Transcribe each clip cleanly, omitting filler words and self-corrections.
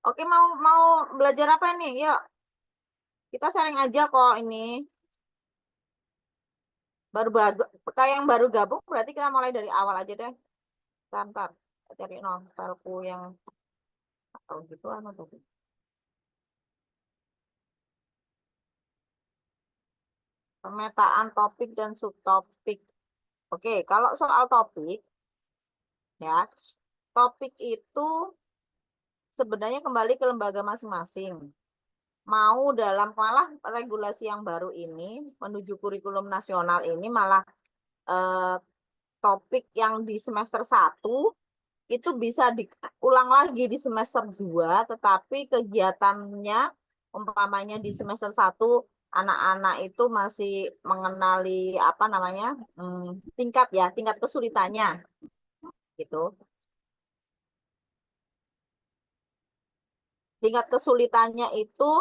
Oke, mau belajar apa nih? Yuk, kita sharing aja kok ini. Kayak yang baru gabung, berarti kita mulai dari awal aja deh. Ntar, cari no, filku yang atau gitu atau pemetaan topik dan subtopik. Oke, kalau soal topik, ya, topik itu sebenarnya kembali ke lembaga masing-masing. Mau dalam malah regulasi yang baru ini menuju kurikulum nasional ini malah eh, topik yang di semester 1 itu bisa diulang lagi di semester 2, tetapi kegiatannya umpamanya di semester 1 anak-anak itu masih mengenali apa namanya tingkat kesulitannya gitu. Tingkat kesulitannya itu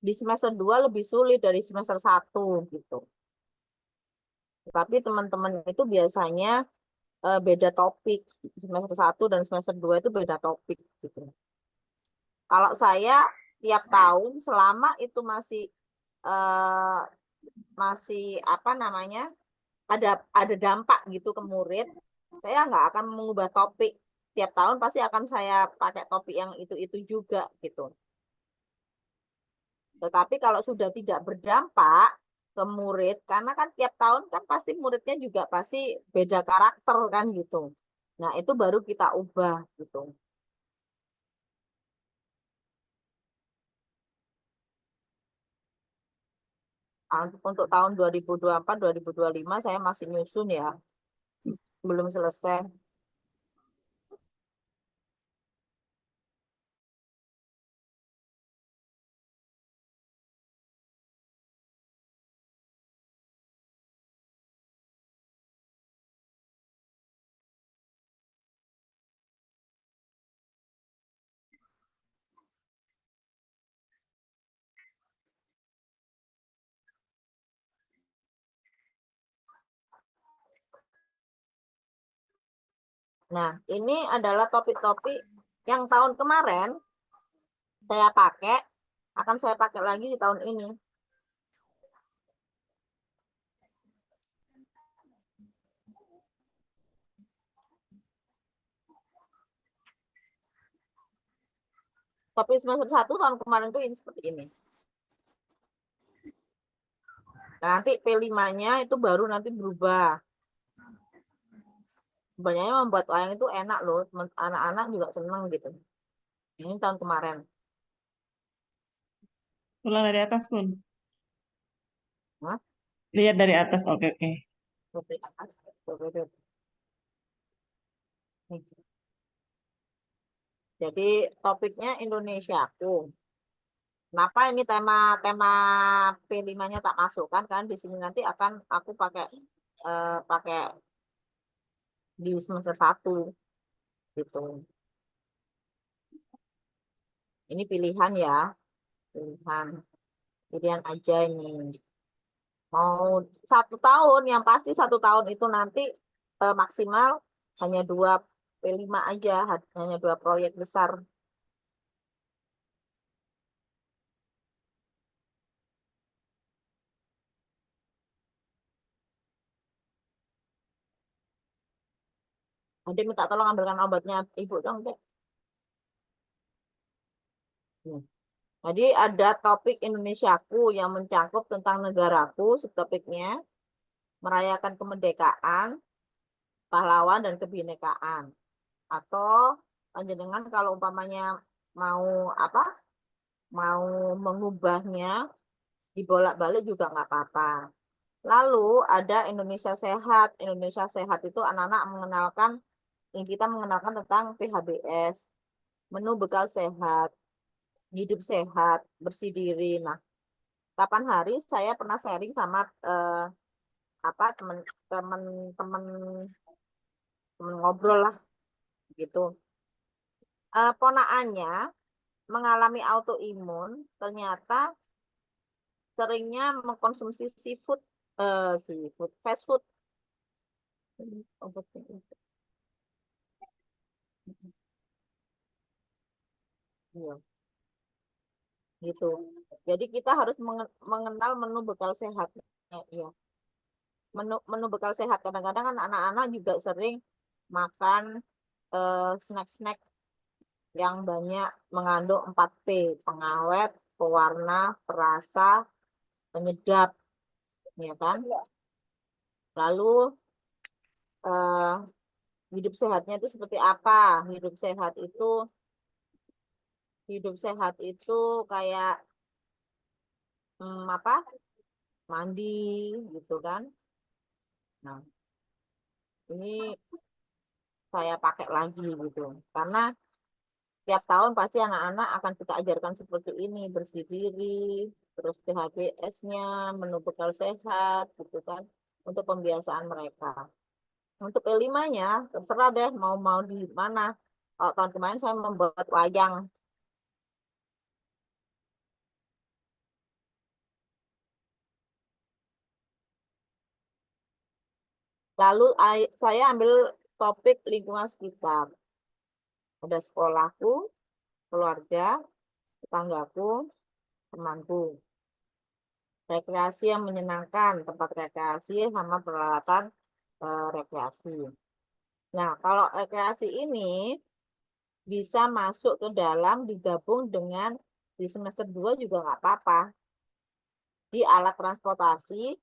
di semester 2 lebih sulit dari semester 1 gitu. Tapi teman-teman itu biasanya beda topik. Semester 1 dan semester 2 itu beda topik gitu. Kalau saya tiap tahun selama itu eh, masih apa namanya ada dampak gitu ke murid, saya nggak akan mengubah topik. Tiap tahun pasti akan saya pakai topik yang itu juga gitu. Tetapi kalau sudah tidak berdampak ke murid, karena kan tiap tahun kan pasti muridnya juga pasti beda karakter kan gitu. Nah, itu baru kita ubah gitu. Untuk tahun 2024, 2025 saya masih nyusun ya, belum selesai. Nah, ini adalah topik-topik yang tahun kemarin saya pakai, akan saya pakai lagi di tahun ini. Topik semester 1 tahun kemarin tuh ini seperti ini. Nah, nanti P5-nya itu baru nanti berubah. Sebenarnya membuat wayang itu enak loh, anak-anak juga seneng gitu. Ini tahun kemarin. Ulang dari atas pun. Nah, Lihat dari atas. Oke, oke. topik atas, topik. Jadi topiknya Indonesiaku. Kenapa ini tema P5-nya tak masukkan kan di sini nanti akan aku pakai di semester 1 gitu. Ini pilihan ya, pilihan. Pilihan aja ini. Mau 1 tahun, yang pasti 1 tahun itu nanti maksimal hanya 2 P5 aja, hanya 2 proyek besar. Nanti minta tolong ambilkan obatnya ibu dong, Dek. Hmm. Jadi ada topik Indonesiaku yang mencakup tentang negaraku, subtopiknya merayakan kemerdekaan, pahlawan dan kebinekaan. Atau panjenengan kalau umpamanya mau apa? Mau mengubahnya dibolak-balik juga nggak apa-apa. Lalu ada Indonesia Sehat. Indonesia Sehat itu anak-anak mengenalkan, yang kita mengenalkan tentang PHBS, menu bekal sehat, hidup sehat, bersih diri. Nah, kapan hari saya pernah sharing sama apa teman-teman teman ngobrol lah gitu. Ponaannya mengalami autoimun, ternyata seringnya mengkonsumsi fast food. Iya, gitu. Jadi kita harus mengenal menu bekal sehat. Iya. Menu bekal sehat. Kadang-kadang kan anak-anak juga sering makan snack-snack yang banyak mengandung 4P, pengawet, pewarna, perasa, penyedap, ya kan? Lalu eh, hidup sehatnya itu seperti apa? Hidup sehat itu kayak apa? Mandi gitu kan. Nah, ini saya pakai lagi gitu. Karena tiap tahun pasti anak-anak akan kita ajarkan seperti ini, bersih diri, terus PHBS-nya, menu bekal sehat gitu kan, untuk pembiasaan mereka. Untuk P5-nya, terserah deh mau mau di mana. Kalau tahun kemarin saya membuat wayang. Lalu saya ambil topik lingkungan sekitar. Ada sekolahku, keluarga, tetanggaku, temanku. Rekreasi yang menyenangkan, tempat rekreasi sama peralatan rekreasi. Nah, kalau rekreasi ini bisa masuk ke dalam digabung dengan di semester 2 juga nggak apa-apa. Di alat transportasi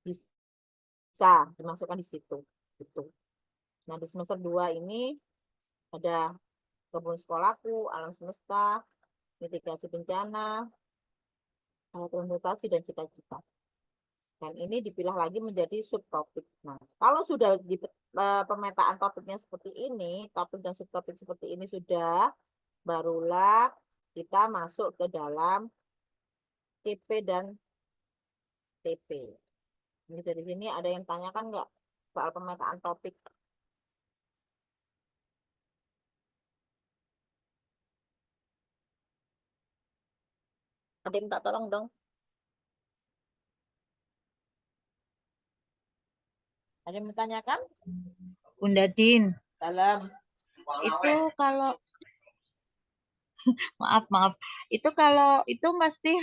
bisa dimasukkan di situ. Gitu. Nah, di semester 2 ini ada kebun sekolahku, alam semesta, mitigasi bencana, transportasi, dan cita-cita. Dan ini dipilah lagi menjadi subtopik. Nah, kalau sudah di pemetaan topiknya seperti ini, topik dan subtopik seperti ini sudah, barulah kita masuk ke dalam TP dan TP. Ini dari sini ada yang tanyakan nggak soal pemetaan topik? Ada yang tak tolong dong? Ada yang bertanyakan? Bunda Din, Dalam. itu kalau maaf, itu kalau itu mesti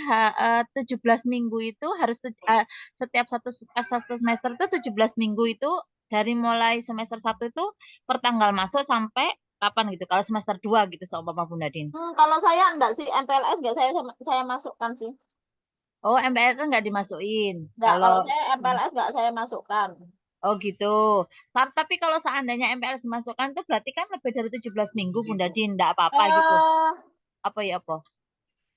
17 minggu itu harus setiap satu semester itu 17 minggu itu dari mulai semester 1 itu per tanggal masuk sampai kapan gitu. Kalau semester 2 gitu seumpama Bunda Din. Kalau saya enggak sih, MPLS enggak saya masukkan sih. Oh, MPLS nggak dimasukin. Enggak, Kalau kalau saya MPLS enggak saya masukkan. oh gitu. Tapi kalau seandainya MPLS dimasukkan itu berarti kan lebih dari 17 minggu Bunda Din, enggak apa-apa gitu. Eh, Apa ya apa?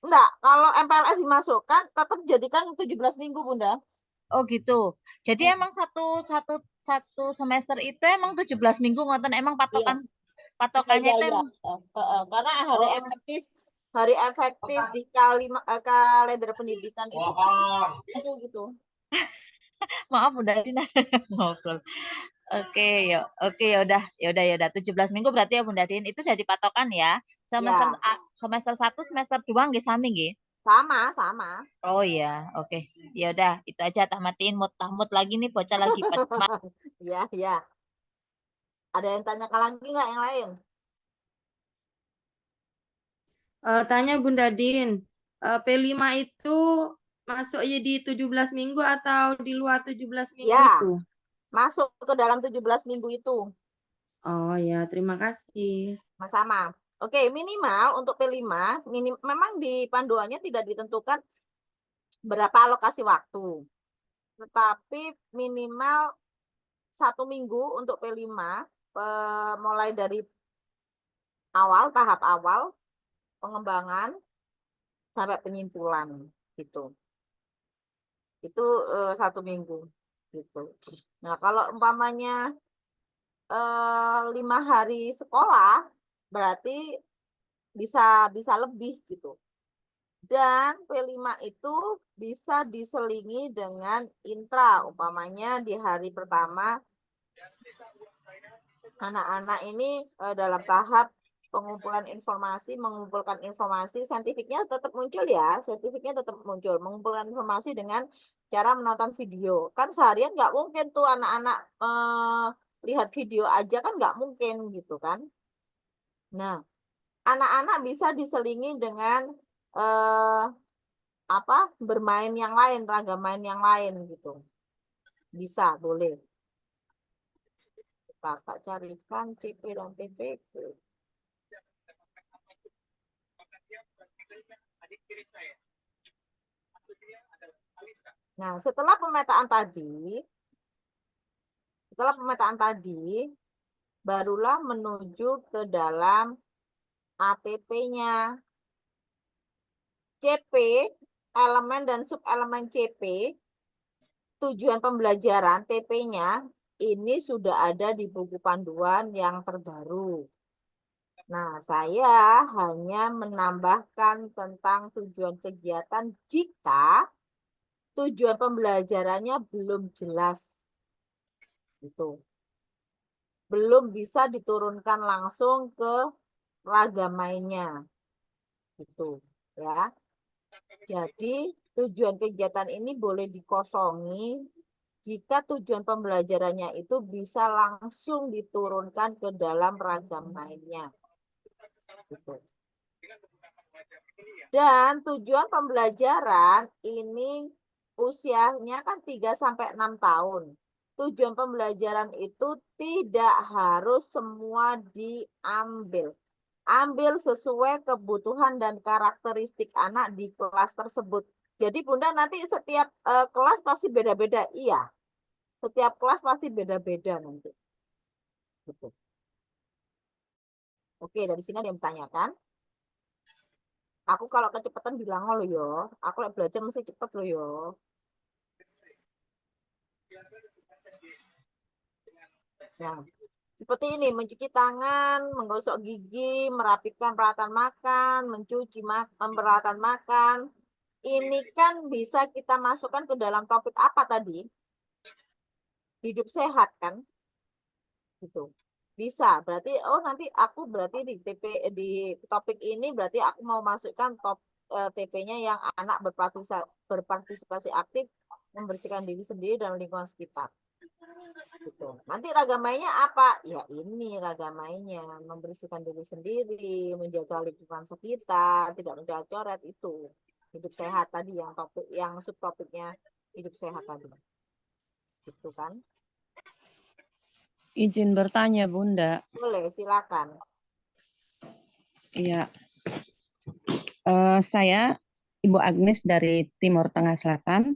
enggak, kalau MPLS dimasukkan tetap jadikan 17 minggu, Bunda. Oh gitu. Jadi Hmm, emang satu satu satu semester itu emang 17 minggu ngoten emang iya, iya, patokannya iya, itu iya. Karena oh hari efektif di kalender pendidikan itu gitu. maaf udah Dina ngobrol. Oke, ya udah 17 minggu berarti ya Bunda Din itu jadi patokan ya. Ya, Semester 1 semester 2 nggih sami nggih. sama. Oh iya, oke. Ya udah itu aja tak matiin mut lagi nih bocah lagi pada Iya, iya. Ada yang tanyakan lagi nggak yang lain? Tanya Bunda Din, P5 itu masuknya di 17 minggu atau di luar 17 minggu Ya, itu? masuk ke dalam 17 minggu itu. Oh ya, terima kasih. Sama. Oke, minimal untuk P5, memang di panduannya tidak ditentukan berapa alokasi waktu. Tetapi minimal 1 minggu untuk P5, mulai dari tahap awal, pengembangan, sampai penyimpulan. Gitu. Itu 1 minggu. Gitu. Nah, kalau umpamanya 5 hari sekolah, berarti bisa bisa lebih gitu. Dan P5 itu bisa diselingi dengan intra, umpamanya di hari pertama anak-anak ini dalam tahap mengumpulkan informasi, saintifiknya tetap muncul, mengumpulkan informasi dengan cara menonton video. Kan seharian nggak mungkin tuh anak-anak lihat video aja kan nggak mungkin gitu kan. Nah, anak-anak bisa diselingi dengan bermain yang lain, ragam main yang lain gitu. Bisa, boleh. Tak carikan CP dan TPP. Nah, setelah pemetaan tadi, barulah menuju ke dalam ATP-nya. CP, elemen dan subelemen CP, tujuan pembelajaran TP-nya, ini sudah ada di buku panduan yang terbaru. Nah, saya hanya menambahkan tentang tujuan kegiatan jika tujuan pembelajarannya belum jelas. Gitu. Belum bisa diturunkan langsung ke ragam mainnya. Gitu, ya. Jadi, tujuan kegiatan ini boleh dikosongi jika tujuan pembelajarannya itu bisa langsung diturunkan ke dalam ragam mainnya. Gitu. Dan tujuan pembelajaran ini usianya kan 3-6 tahun. Tujuan pembelajaran itu tidak harus semua diambil. Ambil sesuai kebutuhan dan karakteristik anak di kelas tersebut. Jadi Bunda nanti setiap kelas pasti beda-beda. Iya. Setiap kelas pasti beda-beda nanti. Gitu. Oke, dari sini ada yang bertanyakan. Aku kalau kecepatan bilang lo yo. Aku lagi belajar mesti cepet lo yo. Nah, seperti ini, mencuci tangan, menggosok gigi, merapikan peralatan makan, mencuci peralatan makan. Ini kan bisa kita masukkan ke dalam topik apa tadi? Hidup sehat kan? Gitu. Bisa. Berarti nanti aku berarti di topik ini berarti aku mau masukkan TP-nya yang anak berpartisipasi aktif membersihkan diri sendiri dan lingkungan sekitar. Gitu. Nanti ragam mainnya apa? Ya ini ragam mainnya, membersihkan diri sendiri, menjaga lingkungan sekitar, tidak mencoret itu. Hidup sehat tadi yang topik, yang subtopiknya hidup sehat tadi. Gitu kan? Izin bertanya, Bunda. Boleh, silakan. Iya. Saya Ibu Agnes dari Timur Tengah Selatan.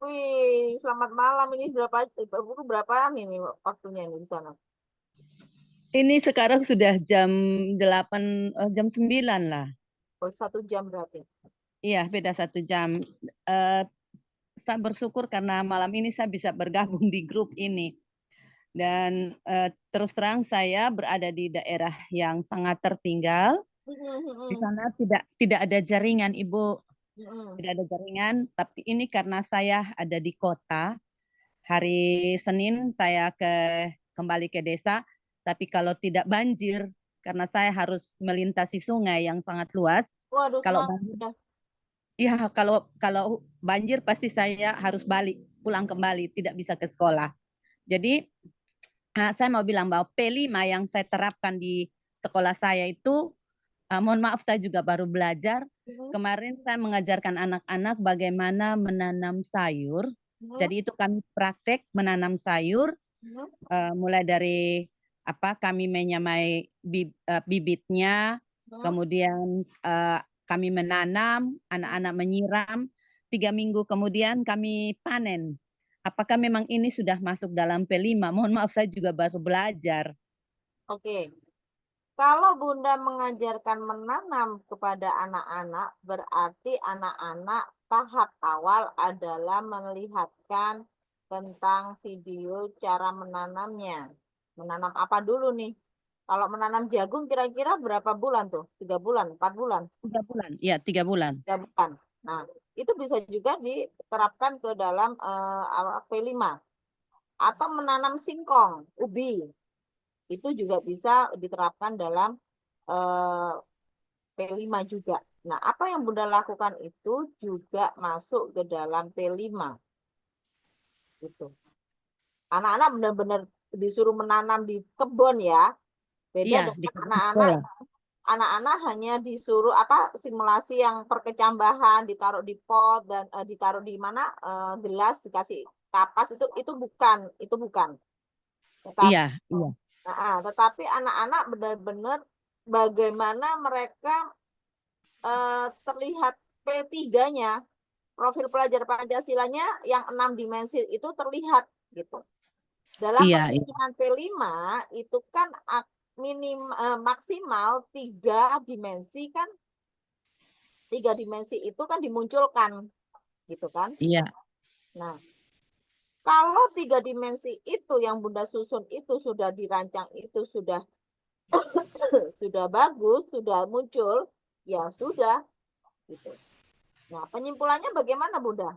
Wih, selamat malam. Ini berapa ini waktunya ini di sana? Ini sekarang sudah jam 8, jam 9 lah. Oh, 1 jam berarti. Iya, beda 1 jam. Saya bersyukur karena malam ini saya bisa bergabung di grup ini. Dan terus terang saya berada di daerah yang sangat tertinggal. Di sana tidak ada jaringan, Ibu. Tidak ada jaringan, tapi ini karena saya ada di kota. Hari Senin saya kembali ke desa, tapi kalau tidak banjir, karena saya harus melintasi sungai yang sangat luas. Waduh, Kalau semangat. banjir, ya kalau banjir pasti saya harus pulang kembali, tidak bisa ke sekolah. Jadi saya mau bilang bahwa P5 yang saya terapkan di sekolah saya itu, mohon maaf saya juga baru belajar. Kemarin saya mengajarkan anak-anak bagaimana menanam sayur. Jadi itu kami praktek menanam sayur, mulai dari kami menyamai bibitnya, kemudian kami menanam, anak-anak menyiram, 3 minggu kemudian kami panen. Apakah memang ini sudah masuk dalam P5? Mohon maaf saya juga baru belajar. Oke. Kalau Bunda mengajarkan menanam kepada anak-anak, berarti anak-anak tahap awal adalah melihatkan tentang video cara menanamnya. Menanam apa dulu nih? Kalau menanam jagung kira-kira berapa bulan tuh? 3 bulan, 4 bulan? 3 bulan, ya 3 bulan. 3 bulan. Nah, itu bisa juga diterapkan ke dalam P5. Atau menanam singkong, ubi. Itu juga bisa diterapkan dalam P5 juga. Nah, apa yang Bunda lakukan itu juga masuk ke dalam P5. Gitu. Anak-anak benar-benar disuruh menanam di kebun ya. Beda Iya, dengan anak-anak anak-anak hanya disuruh simulasi yang perkecambahan, ditaruh di pot dan ditaruh di mana gelas, dikasih kapas, itu bukan, Tetapi, Iya, iya. tetapi anak-anak benar-benar bagaimana mereka terlihat P3-nya, profil pelajar Pancasilanya yang 6 dimensi itu terlihat gitu. Dalam Iya, iya. penyusunan P5 itu kan maksimal 3 dimensi kan, 3 dimensi itu kan dimunculkan gitu kan. Iya. Nah, kalau 3 dimensi itu yang Bunda susun itu sudah dirancang, itu sudah sudah bagus, sudah muncul, ya sudah gitu. Nah, penyimpulannya bagaimana Bunda?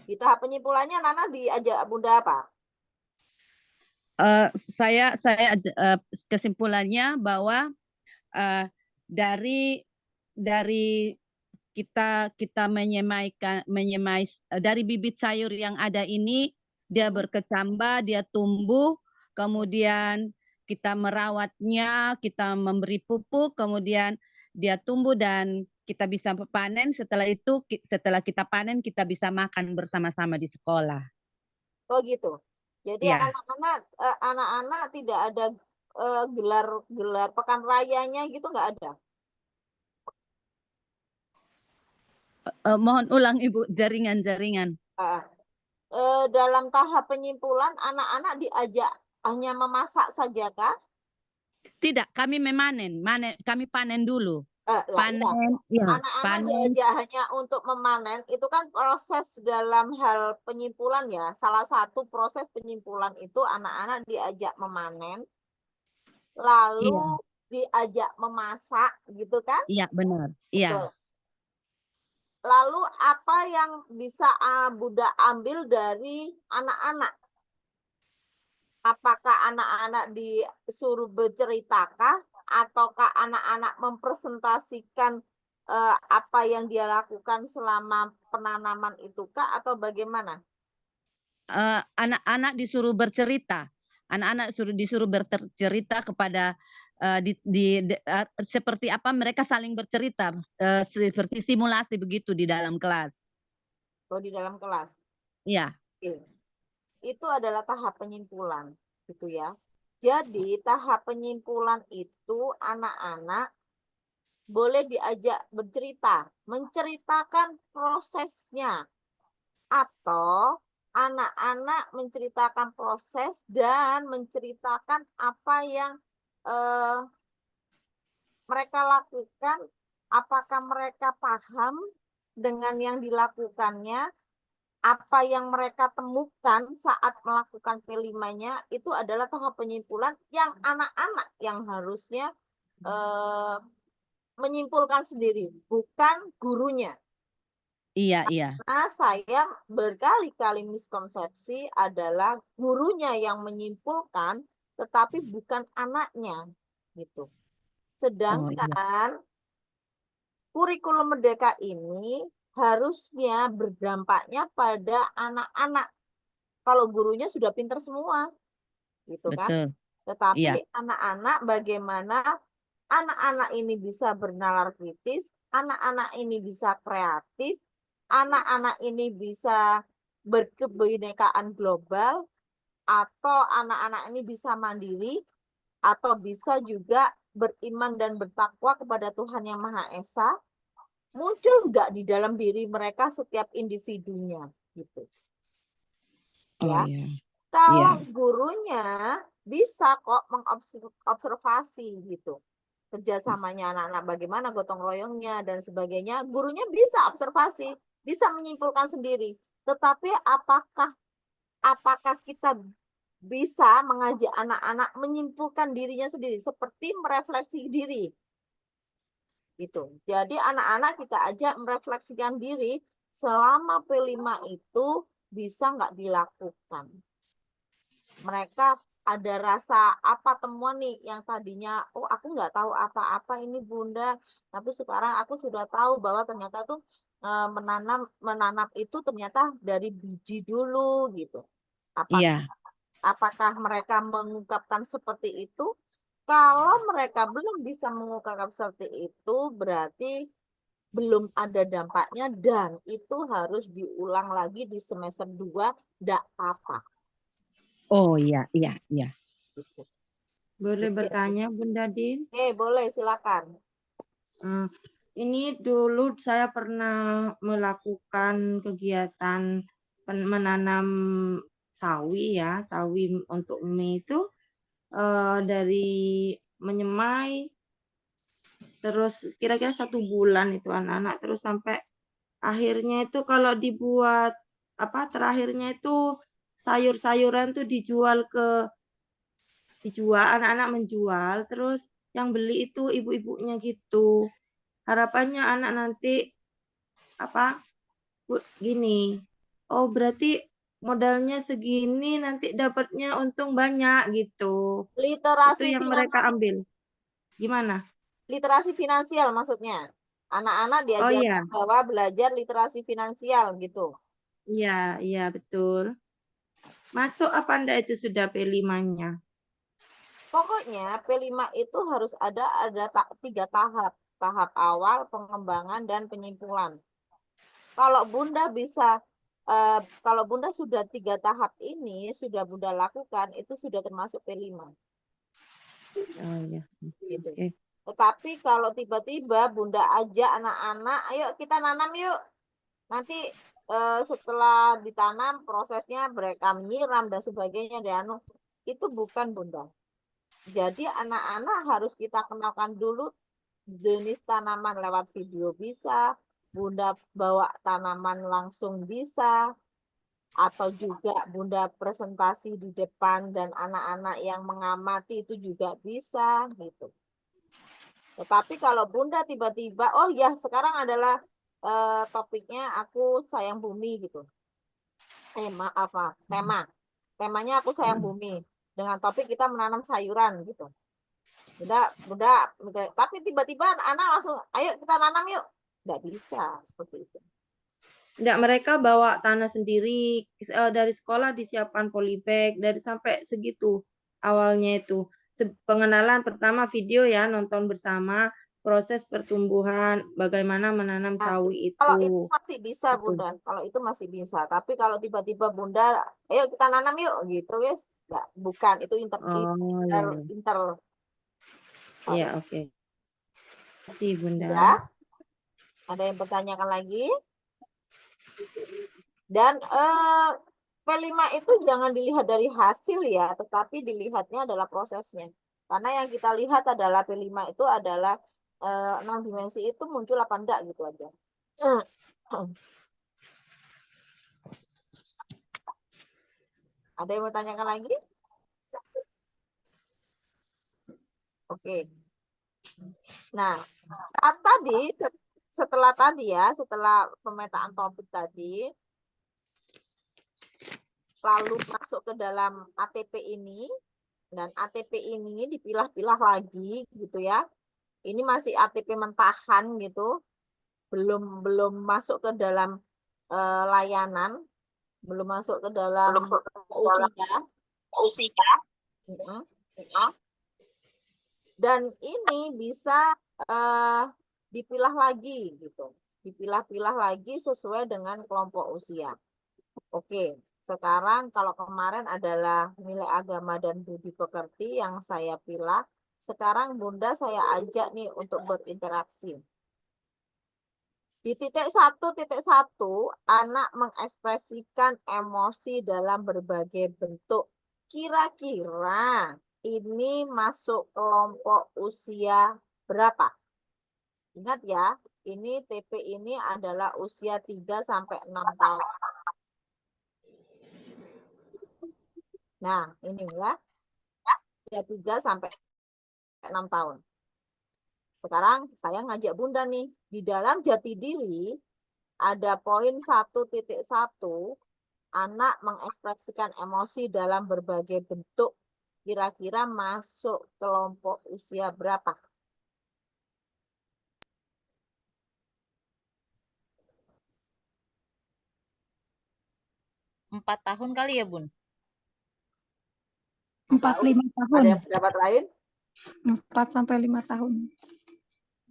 Di tahap penyimpulannya Nana diajak Bunda apa? Saya kesimpulannya bahwa dari kita menyemai dari bibit sayur yang ada ini, dia berkecambah, dia tumbuh, kemudian kita merawatnya, kita memberi pupuk, kemudian dia tumbuh dan kita bisa panen. Setelah itu, setelah kita panen, kita bisa makan bersama-sama di sekolah. Oh gitu. Jadi Ya. anak-anak tidak ada gelar pekan rayanya gitu, nggak ada. Mohon ulang Ibu, jaringan. Dalam tahap penyimpulan anak-anak diajak hanya memasak saja kah? Tidak, kami kami panen dulu. Panen, ya, Anak-anak panen. diajak hanya untuk memanen, itu kan proses dalam hal penyimpulan ya. Salah satu proses penyimpulan itu anak-anak diajak memanen, lalu Iya, diajak memasak gitu kan? iya benar. Iya. Betul. Lalu apa yang bisa Bunda ambil dari anak-anak? Apakah anak-anak disuruh berceritakah? Ataukah anak-anak mempresentasikan apa yang dia lakukan selama penanaman itu kah? Atau bagaimana? Anak-anak disuruh bercerita. Anak-anak disuruh bercerita kepada seperti apa mereka saling bercerita, seperti simulasi begitu di dalam kelas. Oh, di dalam kelas. Iya. Oke. Itu adalah tahap penyimpulan, gitu ya. Jadi tahap penyimpulan itu anak-anak boleh diajak bercerita, menceritakan prosesnya, atau anak-anak menceritakan proses dan menceritakan apa yang mereka lakukan, apakah mereka paham dengan yang dilakukannya, apa yang mereka temukan saat melakukan P5-nya, itu adalah tahap penyimpulan yang anak-anak yang harusnya menyimpulkan sendiri, bukan gurunya. Iya. Nah, saya berkali-kali miskonsepsi adalah gurunya yang menyimpulkan, tetapi bukan anaknya, gitu. Sedangkan kurikulum Merdeka ini harusnya berdampaknya pada anak-anak. Kalau gurunya sudah pintar semua, gitu kan? Betul. Tetapi Iya. anak-anak bagaimana anak-anak ini bisa bernalar kritis, anak-anak ini bisa kreatif, anak-anak ini bisa berkebinekaan global, atau anak-anak ini bisa mandiri, atau bisa juga beriman dan bertakwa kepada Tuhan Yang Maha Esa. Muncul nggak di dalam diri mereka setiap individunya, gitu. Ya. Iya. Kalau gurunya bisa kok mengobservasi gitu, kerjasamanya anak-anak, bagaimana gotong royongnya dan sebagainya, gurunya bisa observasi, bisa menyimpulkan sendiri. Tetapi apakah kita bisa mengajak anak-anak menyimpulkan dirinya sendiri, seperti merefleksi diri? Gitu. Jadi anak-anak kita ajak merefleksikan diri selama P5 itu bisa nggak dilakukan. Mereka ada rasa apa temuan nih yang tadinya, oh aku nggak tahu apa-apa ini Bunda, tapi sekarang aku sudah tahu bahwa ternyata tuh menanam itu ternyata dari biji dulu gitu. Iya. Apakah mereka mengungkapkan seperti itu? Kalau mereka belum bisa mengungkapkan seperti itu, berarti belum ada dampaknya dan itu harus diulang lagi di semester 2, enggak apa-apa. Oh iya, iya, iya. Gitu. Boleh Jadi, bertanya, Bunda Din? boleh silakan. Ini dulu saya pernah melakukan kegiatan menanam sawi ya, sawi untuk mie itu dari menyemai terus kira-kira 1 bulan itu anak-anak terus sampai akhirnya itu kalau dibuat terakhirnya itu sayur-sayuran tuh dijual anak-anak menjual terus yang beli itu ibu-ibunya gitu. Harapannya anak nanti gini. Oh, berarti modalnya segini nanti dapatnya untung banyak gitu. Itu Literasi yang mereka finansial, ambil. Gimana? literasi finansial maksudnya. Anak-anak Oh diajarkan iya, bahwa belajar literasi finansial gitu. iya, iya betul. Masuk apa enggak itu sudah P5-nya? Pokoknya P5 itu harus ada 3 tahap. Tahap awal, pengembangan, dan penyimpulan. Kalau Bunda bisa, kalau Bunda sudah 3 tahap ini, sudah Bunda lakukan, itu sudah termasuk P5. Oh iya. Gitu. Oke. Tetapi kalau tiba-tiba Bunda ajak anak-anak, ayo kita nanam yuk. Nanti setelah ditanam, prosesnya mereka menyiram dan sebagainya, dan itu bukan Bunda. Jadi anak-anak harus kita kenalkan dulu jenis tanaman lewat video bisa, Bunda bawa tanaman langsung bisa, atau juga Bunda presentasi di depan dan anak-anak yang mengamati itu juga bisa gitu. Tetapi kalau Bunda tiba-tiba, oh ya sekarang adalah topiknya aku sayang bumi gitu. Temanya aku sayang bumi. Dengan topik kita menanam sayuran gitu. Bunda, tapi tiba-tiba anak langsung, ayo kita nanam yuk. Nggak bisa seperti itu. Enggak, mereka bawa tanah sendiri dari sekolah disiapkan polybag dari sampai segitu awalnya itu. Pengenalan pertama video ya, nonton bersama proses pertumbuhan bagaimana menanam Nah, sawi kalau itu itu. masih bisa Gitu. Bunda, kalau itu masih bisa. Tapi kalau tiba-tiba Bunda, ayo kita nanam yuk gitu guys. Nggak, bukan, itu Oh iya, iya. inter. Iya, oke. Terima kasih Bunda. Ya, ada yang bertanyakan lagi? Dan P5 itu jangan dilihat dari hasil ya, tetapi dilihatnya adalah prosesnya. Karena yang kita lihat adalah P5 itu adalah 6 dimensi itu muncul apa enggak gitu aja. Ada yang mau tanyakan lagi? Oke. Nah, setelah pemetaan topik tadi, lalu masuk ke dalam ATP ini, dan ATP ini dipilah-pilah lagi gitu ya. Ini masih ATP mentahan gitu, belum masuk ke dalam layanan, belum masuk ke dalam usia. Dan ini bisa dipilah lagi gitu, dipilah-pilah lagi sesuai dengan kelompok usia. Oke, sekarang kalau kemarin adalah nilai agama dan budi pekerti yang saya pilah, sekarang Bunda saya ajak nih untuk berinteraksi. Di titik 1.1, anak mengekspresikan emosi dalam berbagai bentuk. Kira-kira ini masuk kelompok usia berapa? Ingat ya, ini TP ini adalah usia 3 sampai 6 tahun. Nah, ini ya. Usia 3 sampai 6 tahun. Sekarang saya ngajak Bunda nih, di dalam jati diri ada poin 1.1, anak mengekspresikan emosi dalam berbagai bentuk. Kira-kira masuk kelompok usia berapa? Empat tahun kali ya, Bun? 4-5 tahun. Ada yang pendapat lain? 4 sampai 5 tahun.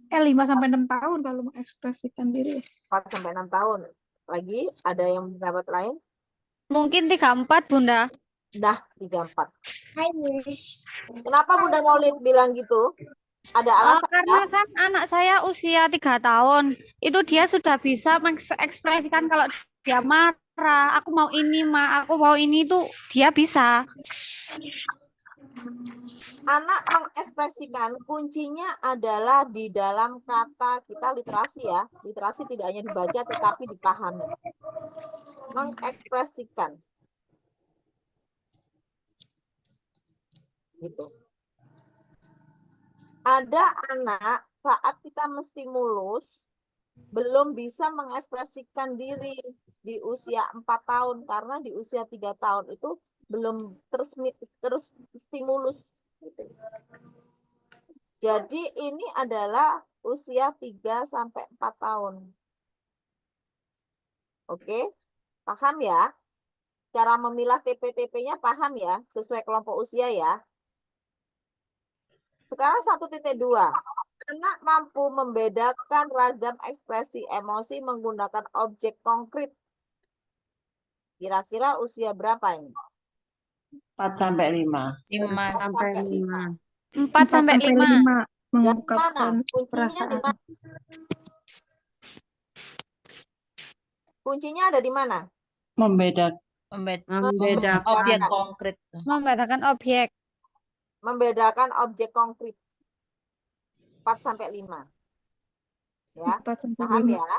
5 sampai 6 tahun kalau mengekspresikan diri. 4 sampai 6 tahun. Lagi ada yang pendapat lain? Mungkin 34, Bunda. Dah 34. Kenapa Bunda Maulid bilang gitu? Ada alasan Karena ya? kan anak saya usia 3 tahun. Itu dia sudah bisa mengekspresikan kalau dia marah. Aku mau ini, Ma. Aku mau ini, itu dia bisa. Anak mengekspresikan kuncinya adalah di dalam kata kita literasi ya. Literasi tidak hanya dibaca tetapi dipahami. Mengekspresikan. Gitu. Ada anak saat kita menstimulus belum bisa mengekspresikan diri di usia 4 tahun karena di usia 3 tahun itu belum terus stimulus gitu. Jadi ini adalah usia 3 sampai 4 tahun. Oke? Paham ya? Cara memilah TP-TP-nya paham ya? Sesuai kelompok usia ya. Sekarang 1.2. Anak mampu membedakan ragam ekspresi emosi menggunakan objek konkret. Kira-kira usia berapa ini? 4 sampai 5. 5 sampai 5. 4 sampai 5. Dari mana? Mengungkapkan Kuncinya di perasaan. mana? Kuncinya ada di mana? Membedakan. Membedakan. objek konkret. Membedakan objek. Membedakan objek konkret. 4 sampai 5. Ya, 4 sampai paham 5. ya?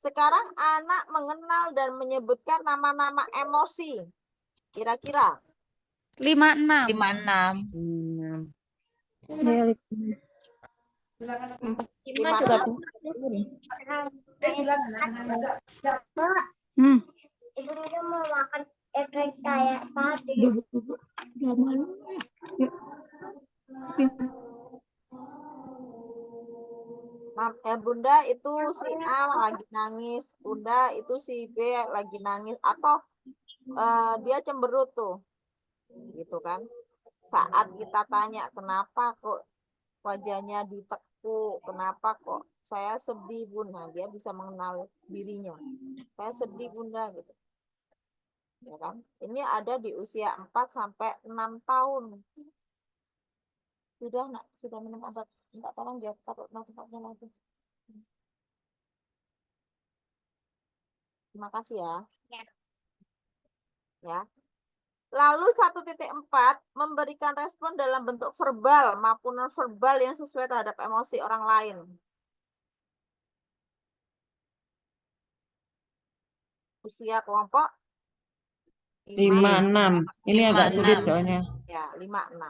Sekarang anak mengenal dan menyebutkan nama-nama emosi. Kira-kira 56. 56. Ya, 5 juga bisa. Ibu mau makan efek kayak tadi. Bunda itu si A lagi nangis, Bunda itu si B lagi nangis, atau dia cemberut tuh, gitu kan? Saat kita tanya kenapa kok wajahnya ditekuk, kenapa kok saya sedih Bunda, dia bisa mengenal dirinya. Saya sedih Bunda gitu. Ya kan? Ini ada di usia 4 sampai 6 tahun. Sudah nak, sudah minum obat. Minta tolong dia taruh tempatnya lagi. Terima kasih ya. Ya. Lalu 1.4 memberikan respon dalam bentuk verbal maupun non verbal yang sesuai terhadap emosi orang lain. Usia kelompok 5-6. Ini agak sulit 5-6. soalnya. ya 5-6.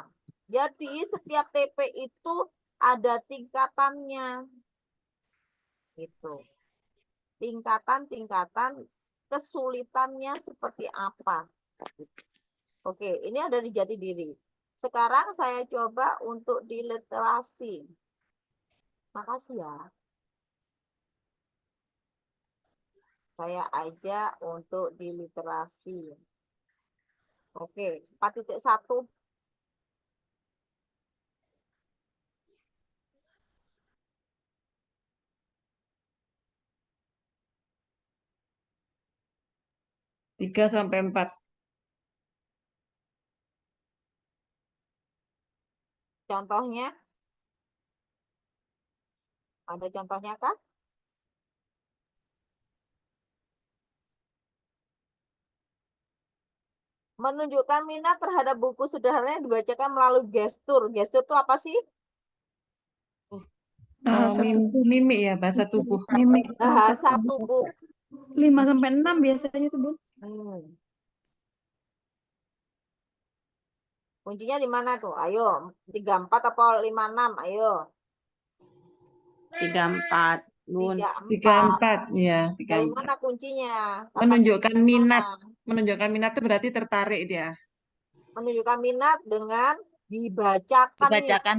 Jadi setiap TP itu ada tingkatannya. Gitu. Tingkatan-tingkatan kesulitannya seperti apa. Oke, ini ada di jati diri. Sekarang saya coba untuk di literasi. Makasih ya. Saya ajak untuk di literasi. Oke, 4.1. Tiga sampai 4. Contohnya? Ada contohnya kah? Menunjukkan minat terhadap buku sederhana yang dibacakan melalui gestur. Gestur itu apa sih? Bahasa tubuh. Mimik ya, bahasa tubuh. Mimik. Bahasa tubuh. 5 sampai 6 biasanya tuh, Bun. Kuncinya di mana tuh? Ayo, 34 atau 56? Ayo. 34, Bun. 34. 34, ya. Dari 34. mana kuncinya? Kata Menunjukkan kuncinya minat. mana? Menunjukkan minat itu berarti tertarik dia. Menunjukkan minat dengan dibacakan. Dibacakan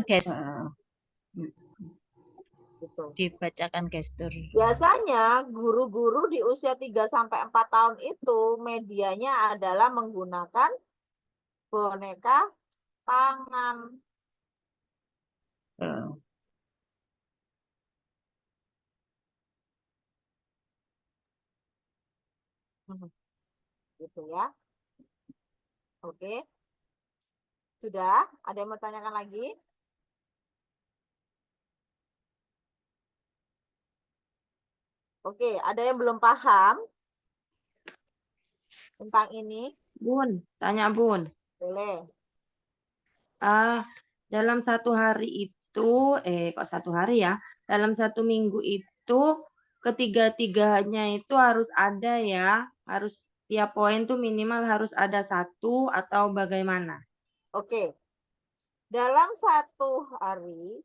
Gitu. Dibacakan gestur. Biasanya guru-guru di usia 3 sampai 4 tahun itu medianya adalah menggunakan boneka tangan. Gitu ya. Oke. Sudah? Ada yang mau tanyakan lagi? Oke, ada yang belum paham tentang ini? Bun, tanya Bun. Boleh. Dalam satu hari itu, kok satu hari ya? Dalam satu minggu itu, ketiga-tiganya itu harus ada ya? Harus tiap poin tuh minimal harus ada satu atau bagaimana? Oke. Dalam satu hari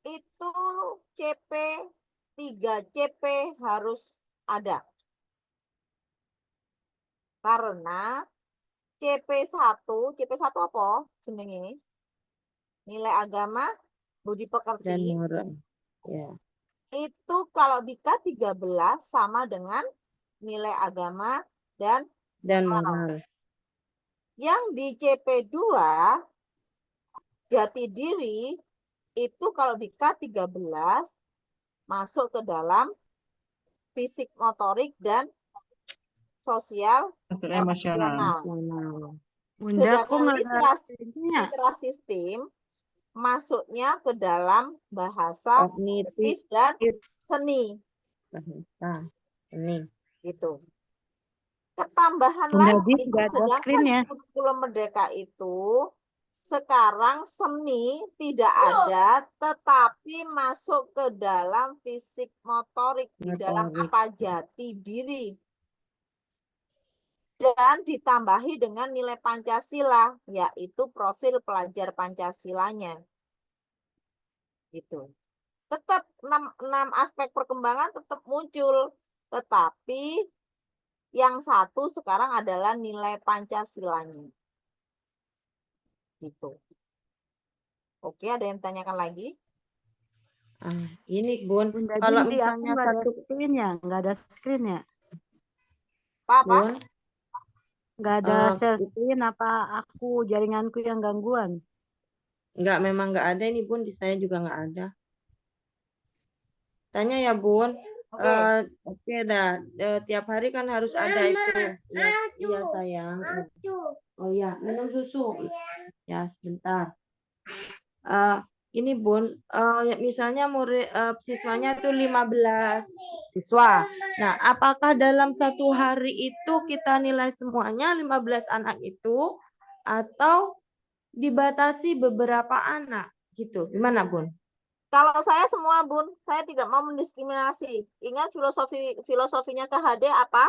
itu CP 3 CP harus ada. Karena CP1 apa jenenge? Nilai agama, budi Dan pekerti moral. Ya. itu kalau di K13 sama dengan nilai agama dan moral. yang di CP2 jati diri itu kalau di K13 masuk ke dalam fisik motorik dan sosial Masuk emosional. emosional. Bunda, kok Sedangkan nggak ada ininya? literasi STEAM masuknya ke dalam bahasa Kognitif. dan seni Nah, ini. gitu. Ketambahan Bunda lagi, Di nggak ada sedangkan screen-nya. kurikulum Merdeka itu sekarang seni tidak ada, tetapi masuk ke dalam fisik motorik, di dalam Motorik. apa jati diri. Dan ditambahi dengan nilai Pancasila, yaitu profil pelajar Pancasilanya. Gitu. Tetap 6 aspek perkembangan tetap muncul, tetapi yang satu sekarang adalah nilai Pancasilanya. Gitu. Oke, ada yang tanyakan lagi? Ini Bun, Bunda kalau Dinti, aku misalnya nggak ada satu screen-nya, nggak ada screen-nya. Apa? Bun, Nggak ada share itu screen, apa aku jaringanku yang gangguan? memang nggak ada ini Bun, di saya juga nggak ada. Tanya ya Bun. Oke. Oke dah. Tiap hari kan harus ada itu. Ya, iya sayang. Oh ya, minum susu. Ya sebentar. Ini Bun, misalnya murid siswanya itu 15 siswa. Nah, apakah dalam satu hari itu kita nilai semuanya 15 anak itu atau dibatasi beberapa anak gitu? Gimana Bun? Kalau saya semua, Bun, saya tidak mau mendiskriminasi. Ingat filosofinya KHD apa?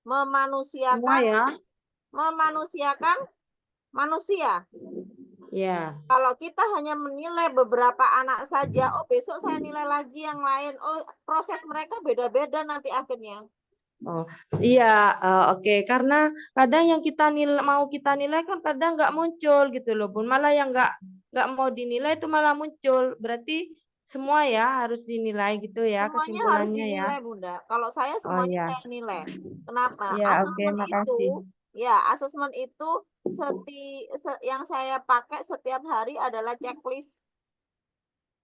Semua Memanusiakan ya? Manusia. Ya. Kalau kita hanya menilai beberapa anak saja, oh besok saya nilai lagi yang lain. Oh, proses mereka beda-beda nanti akhirnya. Oh iya, oke. Karena kadang yang mau kita nilai kan kadang nggak muncul gitu loh Bun. Malah yang nggak mau dinilai itu malah muncul. Berarti semua ya harus dinilai gitu ya Semuanya harus kesimpulannya ya. dinilai, Bunda. Kalau saya Oh semuanya ya. saya nilai. Kenapa? Ya oke, Asesmen makasih. asesmen itu yang saya pakai setiap hari adalah checklist.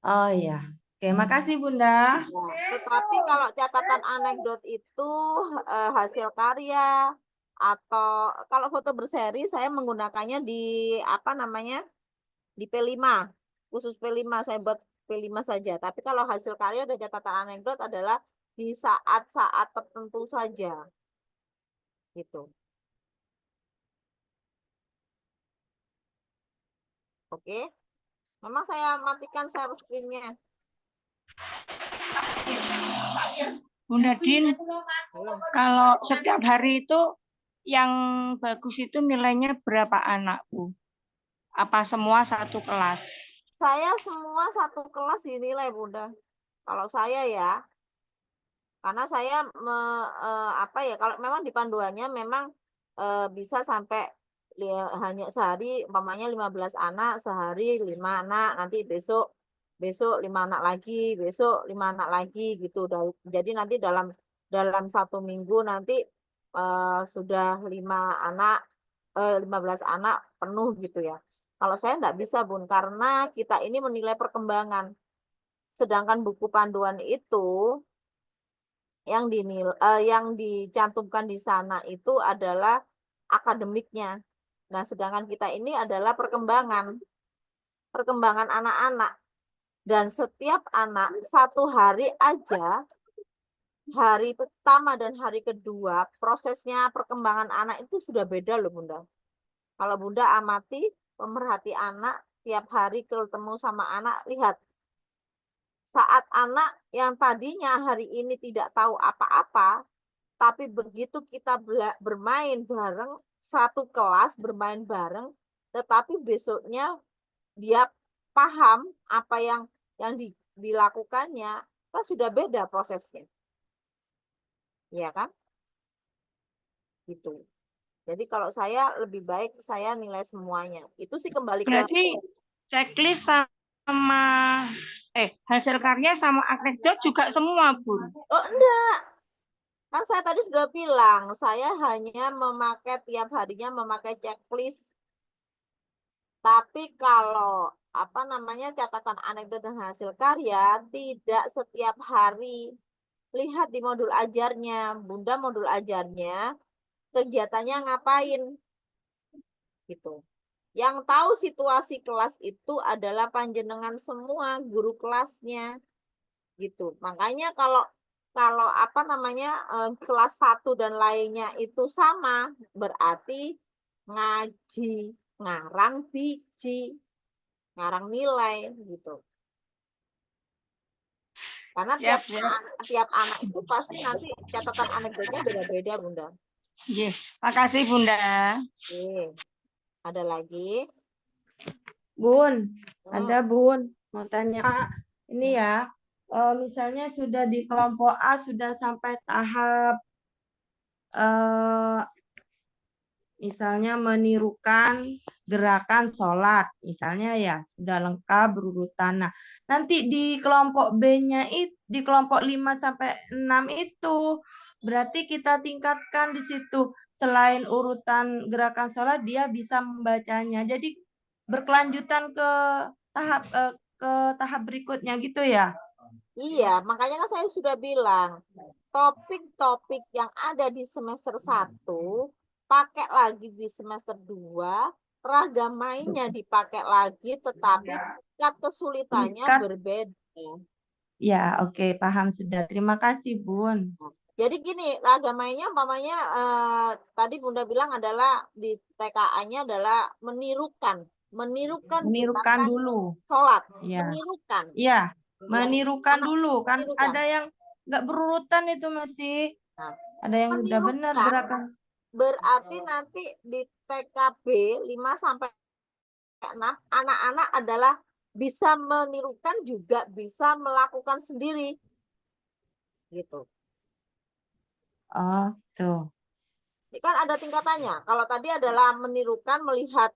Oh ya. Oke, makasih Bunda. Nah, tetapi kalau catatan anekdot itu hasil karya atau kalau foto berseri saya menggunakannya di apa namanya? Di P5. Khusus P5 saya buat P5 saja. Tapi kalau hasil karya dan catatan anekdot adalah di saat-saat tertentu saja. Gitu. Oke. Memang saya matikan share screen-nya. Bunda Din, kalau setiap hari itu yang bagus itu nilainya berapa anak, Bu? Apa semua satu kelas? Saya semua satu kelas dinilai, Bunda. Kalau saya ya, karena saya kalau memang di panduannya memang bisa sampai hanya sehari umpamanya 15 anak, sehari 5 anak, nanti besok 5 anak lagi, besok 5 anak lagi gitu. Jadi nanti dalam 1 minggu nanti sudah 15 anak penuh gitu ya. Kalau saya enggak bisa, Bun, karena kita ini menilai perkembangan. Sedangkan buku panduan itu yang dicantumkan di sana itu adalah akademiknya. Nah, sedangkan kita ini adalah perkembangan anak-anak. Dan setiap anak satu hari aja, hari pertama dan hari kedua, prosesnya perkembangan anak itu sudah beda loh Bunda. Kalau Bunda amati, pemerhati anak, tiap hari ketemu sama anak, lihat. Saat anak yang tadinya hari ini tidak tahu apa-apa, tapi begitu kita bermain bareng, satu kelas bermain bareng, tetapi besoknya dia paham apa yang dilakukannya, kan sudah beda prosesnya. Iya kan? Gitu. Jadi kalau saya lebih baik saya nilai semuanya. Itu sih kembali ke Berarti checklist sama hasil karya sama anekdot juga semua, Bun. oh enggak. Kan saya tadi sudah bilang, saya hanya memakai tiap harinya memakai checklist. Tapi kalau apa namanya catatan anekdot dan hasil karya tidak setiap hari. Lihat di modul ajarnya, Bunda modul ajarnya kegiatannya ngapain gitu. Yang tahu situasi kelas itu adalah panjenengan semua guru kelasnya gitu. Makanya kalau apa namanya kelas 1 dan lainnya itu sama, berarti ngaji, ngarang biji, ngarang nilai gitu. Karena tiap anak itu pasti nanti catatan anekdotnya beda-beda, Bunda. Iya, makasih Bunda. Oke. Ada lagi? Bun, ada Bun, mau tanya ini ya, misalnya sudah di kelompok A sudah sampai tahap misalnya menirukan gerakan sholat, misalnya ya sudah lengkap berurutan. Nah, nanti di kelompok B-nya itu di kelompok 5 sampai 6 itu berarti kita tingkatkan di situ selain urutan gerakan sholat dia bisa membacanya. Jadi berkelanjutan ke tahap berikutnya gitu ya. Iya, makanya kan saya sudah bilang topik-topik yang ada di semester 1 pakai lagi di semester 2, ragam mainnya dipakai lagi, tetapi tingkat kesulitannya berbeda. Ya, oke, paham sudah. Terima kasih, Bun. Jadi gini, ragam mainnya umpamanya tadi Bunda bilang adalah di TKA-nya adalah menirukan gerakan dulu. sholat, Ya. menirukan. Iya, menirukan dulu kan menirukan. ada yang nggak berurutan itu masih. Nah, ada yang udah benar gerakan. Berarti nanti di TKB 5 sampai 6 anak-anak adalah bisa menirukan juga bisa melakukan sendiri. Gitu. Oh, tuh. Ini kan ada tingkatannya. Kalau tadi adalah menirukan melihat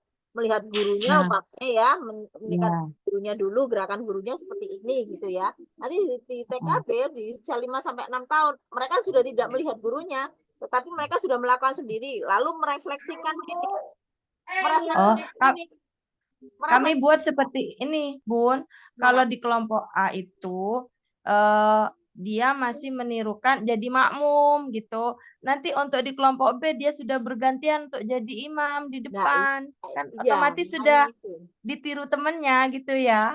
gurunya ya, melihat gurunya dulu, gerakan gurunya seperti ini gitu ya. Nanti di TKB di usia 5 sampai 6 tahun mereka sudah tidak melihat gurunya, tetapi mereka sudah melakukan sendiri, lalu merefleksikan ini. Kami buat seperti ini, Bun. Kalau di kelompok A itu dia masih menirukan jadi makmum gitu. Nanti untuk di kelompok B dia sudah bergantian untuk jadi imam di depan. Kan otomatis sudah ditiru temennya gitu ya.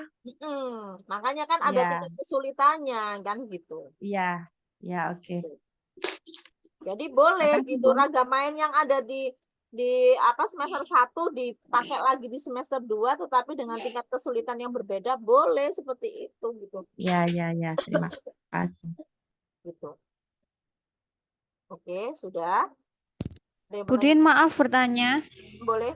Makanya kan ada tingkat kesulitannya kan gitu. Iya, ya oke. Jadi boleh gitu ragam main yang ada di semester 1 dipakai lagi di semester 2 tetapi dengan tingkat kesulitan yang berbeda, boleh seperti itu gitu. Ya, terima kasih. Gitu. Oke, sudah. Budin, maaf bertanya. Boleh.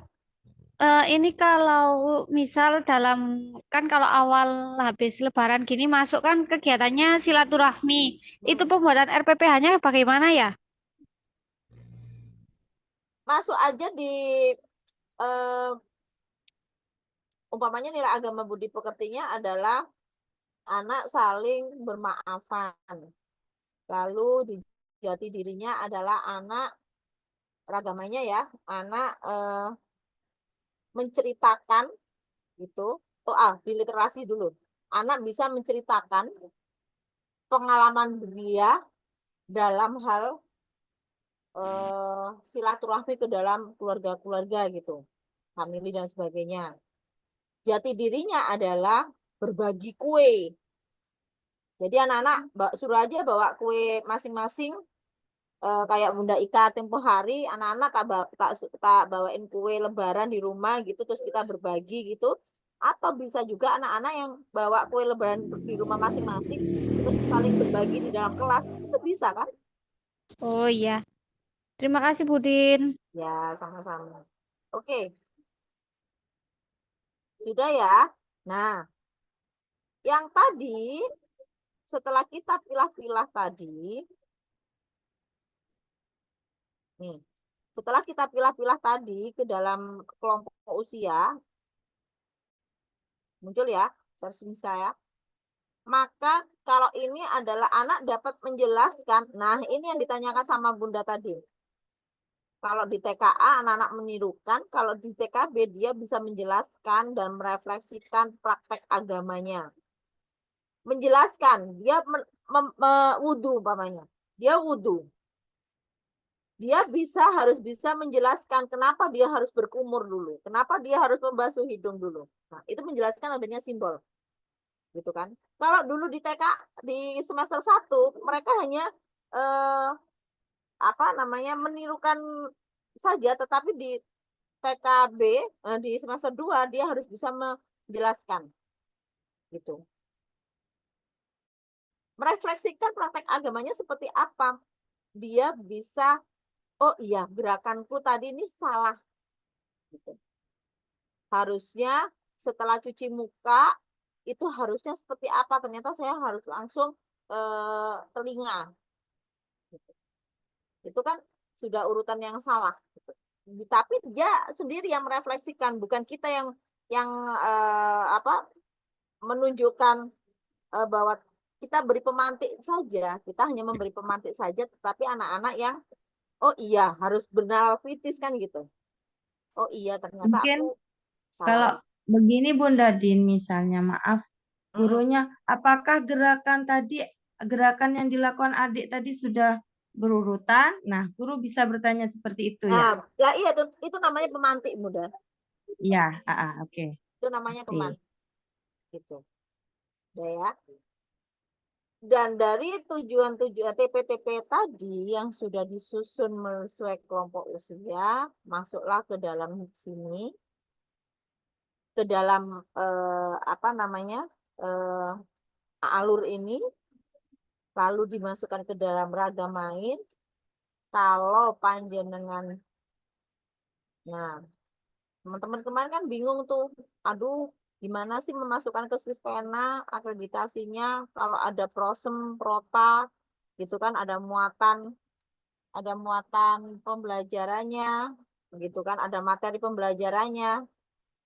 Ini kalau misal kan kalau awal habis lebaran gini masuk kan kegiatannya silaturahmi. Itu pembuatan RPPH-nya bagaimana ya? Masuk aja di umpamanya nilai agama budi pekertinya adalah anak saling bermaafan. Lalu di jati dirinya adalah anak ragamanya ya, anak menceritakan gitu. Di literasi dulu. Anak bisa menceritakan pengalaman dia dalam hal silaturahmi ke dalam keluarga-keluarga gitu, famili dan sebagainya. Jati dirinya adalah berbagi kue. Jadi anak-anak suruh aja bawa kue masing-masing, kayak Bunda Ika tempo hari, anak-anak tak bawain kue lebaran di rumah gitu, terus kita berbagi gitu. Atau bisa juga anak-anak yang bawa kue lebaran di rumah masing-masing, terus saling berbagi di dalam kelas, itu bisa kan? Oh iya. Terima kasih Budin. Ya, sama-sama. Oke. Sudah ya. Nah, yang tadi, setelah kita pilah-pilah tadi, nih, setelah kita pilah-pilah tadi ke dalam kelompok usia, muncul ya, searching saya. Maka kalau ini adalah anak dapat menjelaskan, nah ini yang ditanyakan sama Bunda tadi. Kalau di TKA anak-anak menirukan, kalau di TKB dia bisa menjelaskan dan merefleksikan praktek agamanya. Menjelaskan, dia wudhu umpamanya. Dia wudhu. Dia harus bisa menjelaskan kenapa dia harus berkumur dulu. Kenapa dia harus membasuh hidung dulu. Nah, itu menjelaskan adanya simbol. Gitu kan. Kalau dulu di TK, di semester 1, mereka hanya menirukan saja, tetapi di TKB di semester 2 dia harus bisa menjelaskan gitu, merefleksikan praktek agamanya seperti apa. Dia bisa, oh iya gerakanku tadi ini salah gitu. Harusnya setelah cuci muka itu harusnya seperti apa, ternyata saya harus langsung telinga gitu. Itu kan sudah urutan yang salah gitu. Tapi dia sendiri yang merefleksikan, bukan kita yang menunjukkan bahwa kita beri pemantik saja, kita hanya memberi pemantik saja, tetapi anak-anak yang oh iya harus bernalar kritis kan gitu. Oh iya ternyata Mungkin aku kalau salah. begini Bunda Din, misalnya maaf gurunya, apakah gerakan yang dilakukan adik tadi sudah berurutan? Nah, guru bisa bertanya seperti itu ya. Nah, ya iya itu namanya pemantik muda. Iya, oke. Itu namanya Oke. pemantik. Gitu. Udah ya. Dan dari tujuan-tujuan TP-TP tadi yang sudah disusun sesuai kelompok usia, masuklah ke dalam sini, ke dalam alur ini, lalu dimasukkan ke dalam ragam main. Kalau panjenengan, nah teman-teman kemarin kan bingung tuh, aduh gimana sih memasukkan ke Sispena akreditasinya kalau ada prosem, prota, gitu kan, ada muatan pembelajarannya, gitu kan, ada materi pembelajarannya,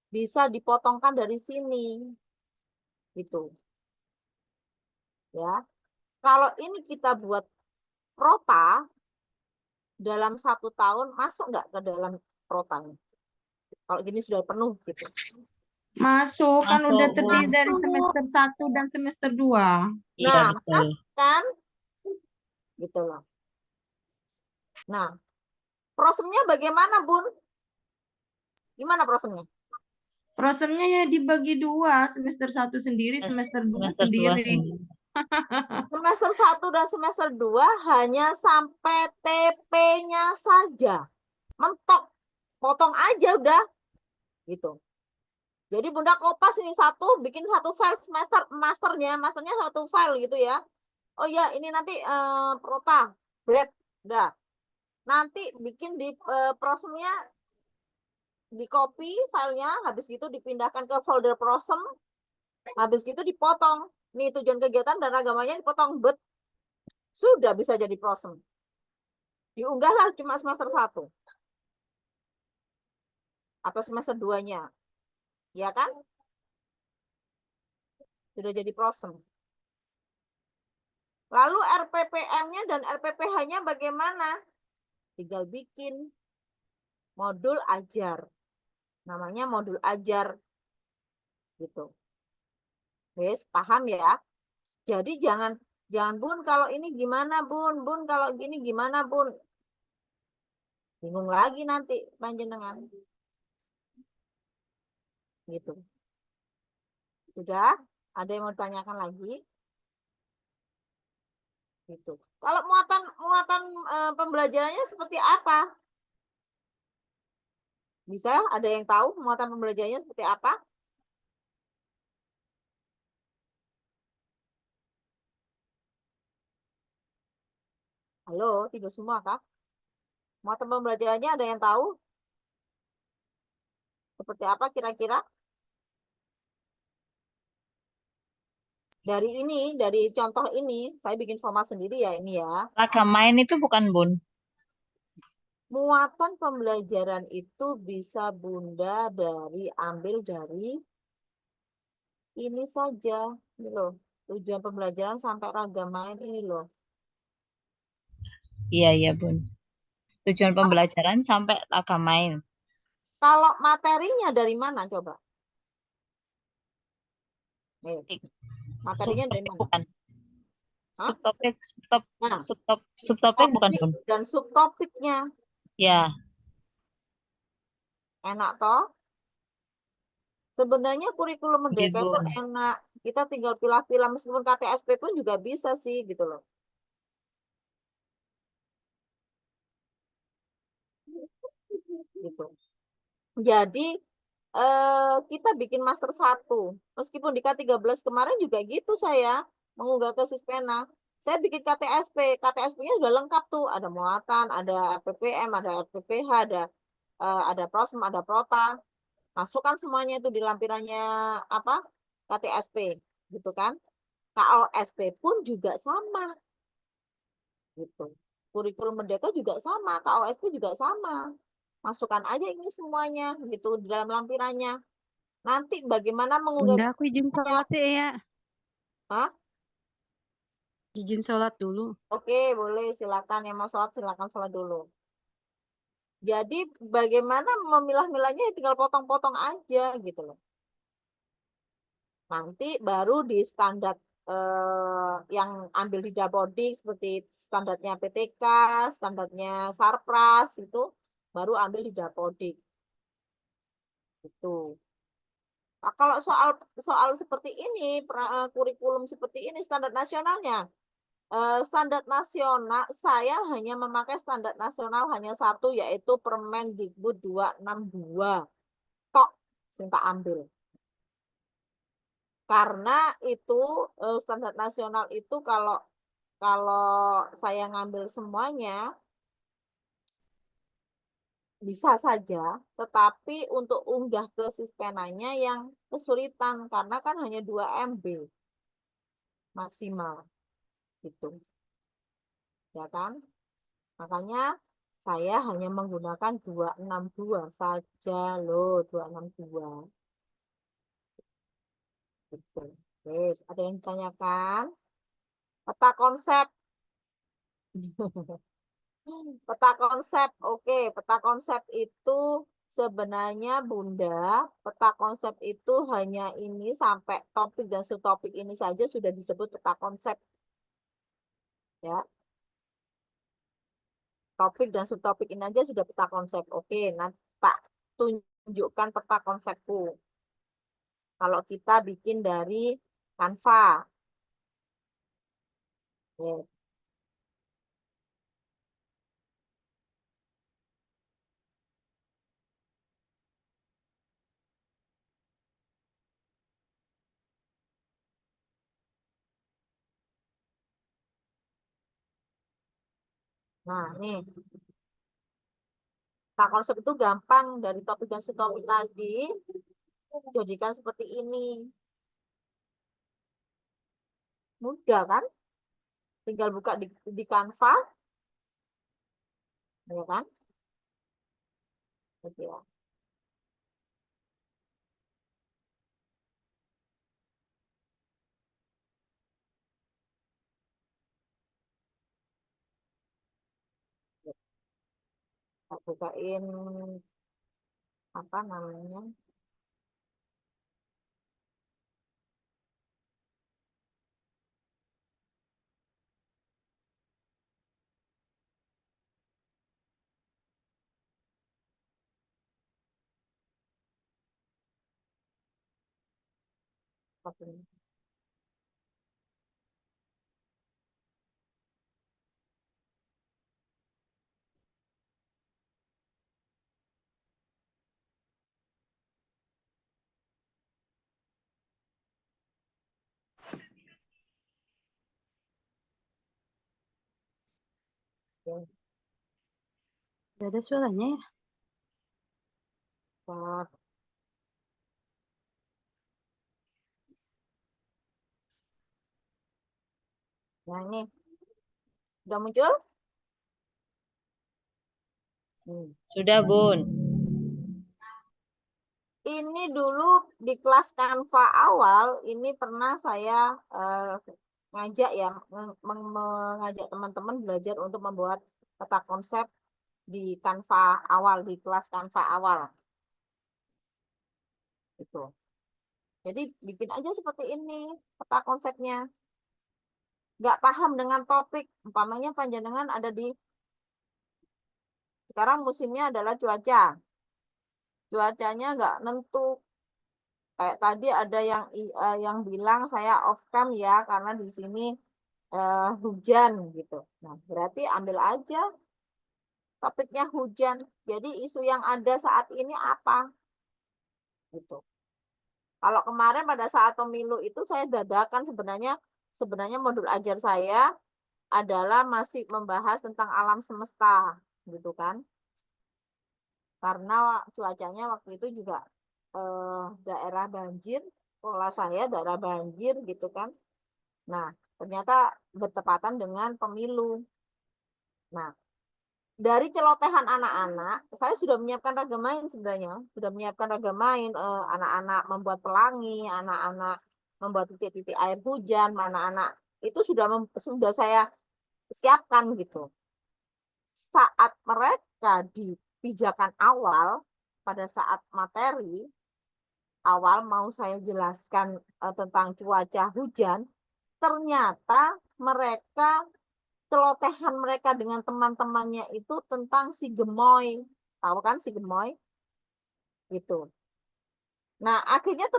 bisa dipotongkan dari sini, gitu. Ya, kalau ini kita buat prota dalam 1 tahun, masuk nggak ke dalam protanya? Kalau gini sudah penuh gitu. Masuk, kan Masuk, udah Bu. terdiri dari semester 1 dan semester 2. Iya, Nah, betul. masuk kan? Gitu loh. Nah, prosemnya bagaimana, Bun? Gimana prosemnya? Prosemnya ya dibagi 2, semester 1 sendiri, semester 2 Semester 2 sendiri. sendiri. Semester 1 dan semester 2 hanya sampai TP-nya saja. Mentok. Potong aja udah. Gitu. Jadi Bunda kopas ini bikin satu file semester masternya satu file gitu ya. Oh ya, ini nanti prota, bread, udah. Nanti bikin di prosemnya, di copy filenya, habis gitu dipindahkan ke folder prosem, habis gitu dipotong. Nih tujuan kegiatan dan agamanya dipotong, sudah bisa jadi prosem. Diunggahlah cuma semester 1 atau semester 2-nya. Ya kan? Sudah jadi prosem. Lalu RPPM-nya dan RPPH-nya bagaimana? Tinggal bikin modul ajar. Namanya modul ajar. Gitu. Wes, paham ya? Jadi jangan Jangan Bun, kalau ini gimana Bun? Bun, kalau gini gimana Bun? Bingung lagi nanti panjenengan. Gitu. Sudah? Ada yang mau ditanyakan lagi? Gitu. Kalau muatan muatan pembelajarannya seperti apa? Bisa ada yang tahu muatan pembelajarannya seperti apa? Halo, tidur semua kah? Muatan pembelajarannya ada yang tahu? Seperti apa kira-kira? Dari ini, dari contoh ini, saya bikin format sendiri ya ini ya. Lagam main itu bukan, Bun? Muatan pembelajaran itu bisa Bunda ambil dari ini saja. Ini loh. Tujuan pembelajaran sampai ragam main ini loh. Iya, iya, Bun. Tujuan pembelajaran sampai lagam main. Kalau materinya dari mana coba? Materinya dari Subtopik mana? bukan? Hah? Subtopik, Nah, subtopik bukan, topik Bun? dan subtopiknya Ya, enak toh? Sebenarnya kurikulum iya, merdeka itu Bun. enak. Kita tinggal pilah-pilah meskipun KTSP pun juga bisa sih gitu loh. Gitu. Jadi kita bikin master 1. Meskipun di K13 kemarin juga gitu saya mengunggah ke Sispena. Saya bikin KTSP. KTSP-nya sudah lengkap tuh. Ada muatan, ada RPPM, ada RPPH, ada prosem, ada prota. Masukkan semuanya itu di lampirannya apa? KTSP, gitu kan? KOSP pun juga sama, gitu. Kurikulum Merdeka juga sama, KOSP juga sama. Masukkan aja ini semuanya gitu di dalam lampirannya. Nanti bagaimana mengunggah? Bunda, aku izin sholat ya. Hah? Izin sholat dulu. Oke, boleh silakan yang mau sholat silakan sholat dulu. Jadi bagaimana memilah-milahnya ya tinggal potong-potong aja gitu loh. Nanti baru di standar yang ambil di Dapodik seperti standarnya PTK, standarnya Sarpras itu baru ambil di Dapodik. Itu. Nah, kalau soal soal seperti ini, kurikulum seperti ini standar nasionalnya, standar nasional saya hanya memakai standar nasional hanya satu yaitu Permendikbud 262. Kok minta ambil? Karena itu standar nasional itu kalau kalau saya ngambil semuanya bisa saja, tetapi untuk unggah ke Sispenanya yang kesulitan karena kan hanya 2 MB maksimal gitu. Ya kan? Makanya saya hanya menggunakan 262 saja loh, 262. Gitu. Yes, ada yang ditanyakan? Peta konsep. Peta konsep, oke. Peta konsep itu sebenarnya Bunda, peta konsep itu hanya ini sampai topik dan subtopik ini saja sudah disebut peta konsep. Ya. Topik dan subtopik ini aja sudah peta konsep. Oke, nanti tak tunjukkan peta konsepku. Kalau kita bikin dari Canva. Oke. Nah, nih. Peta konsep itu gampang dari topik dan subtopik tadi jadikan seperti ini. Mudah kan? Tinggal buka di Canva, ya kan? Gitu ya. Kita bukain apa namanya? sepertinya. Gak ada suaranya ya? Bentar. Nah ini udah muncul? Sudah, Bun. Ini dulu di kelas Canva awal, ini pernah saya ngajak ya, mengajak teman-teman belajar untuk membuat peta konsep di Canva awal, di kelas Canva awal. Gitu. Jadi bikin aja seperti ini peta konsepnya. Nggak paham dengan topik, umpamanya panjenengan ada di, sekarang musimnya adalah cuaca. Cuacanya nggak nentu. Kayak tadi ada yang bilang saya off cam ya karena di sini hujan gitu. Nah, berarti ambil aja topiknya hujan. Jadi isu yang ada saat ini apa? Gitu. Kalau kemarin pada saat pemilu itu saya dadakan sebenarnya modul ajar saya adalah masih membahas tentang alam semesta, gitu kan? Karena cuacanya waktu itu juga daerah banjir, sekolah saya daerah banjir gitu kan. Nah, ternyata bertepatan dengan pemilu. Nah, dari celotehan anak-anak, saya sudah menyiapkan ragam main sebenarnya. Sudah menyiapkan ragam main, anak-anak membuat pelangi, anak-anak membuat titik-titik air hujan, anak-anak itu sudah saya siapkan gitu. Saat mereka di pijakan awal, pada saat materi awal mau saya jelaskan tentang cuaca hujan, ternyata mereka celotehan mereka dengan teman-temannya itu tentang si gemoy. Tahu kan si gemoy? Gitu. Nah, akhirnya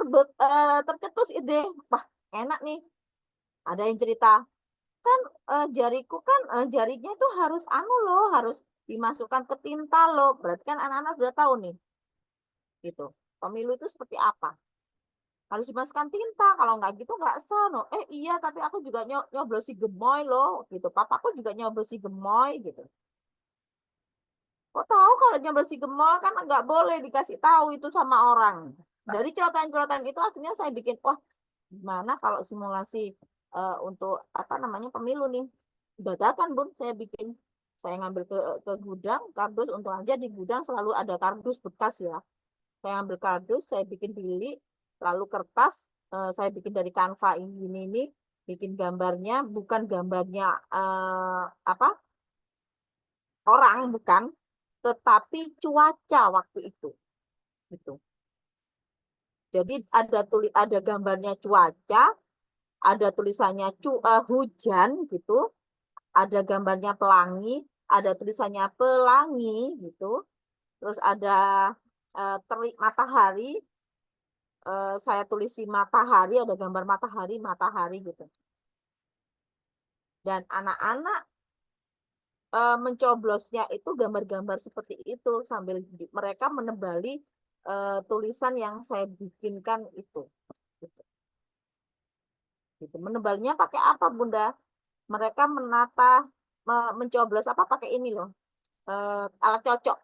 tercetus ide, wah enak nih. Ada yang cerita, kan jariku kan jarinya itu harus harus dimasukkan ke tinta loh. Berarti kan anak-anak sudah tahu nih. Gitu. Pemilu itu seperti apa? Harus dimasukkan tinta, kalau nggak gitu nggak sah no. Iya, tapi aku juga nyoblos si gemoy loh, gitu. Papaku juga nyoblos si gemoy, gitu. Kok tahu kalau nyoblos si gemoy kan nggak boleh dikasih tahu itu sama orang. Dari celotehan-celotehan itu akhirnya saya bikin, wah gimana kalau simulasi untuk apa namanya pemilu nih. Dadakan Bun, saya bikin. Saya ngambil ke gudang, kardus, untung aja di gudang selalu ada kardus bekas ya. Saya ambil kardus, saya bikin bilik, lalu kertas, saya bikin dari Canva ini, bikin gambarnya, bukan gambarnya apa orang, bukan, tetapi cuaca waktu itu, gitu. Jadi ada gambarnya cuaca, ada tulisannya hujan, gitu, ada gambarnya pelangi, ada tulisannya pelangi, gitu, terus ada terik matahari. Saya tulisi matahari, ada gambar matahari gitu. Dan anak-anak mencoblosnya itu gambar-gambar seperti itu sambil mereka menebali tulisan yang saya bikinkan itu. Gitu. Gitu. Menebalnya pakai apa, Bunda? Mereka mencoblos apa pakai ini loh, alat cocok.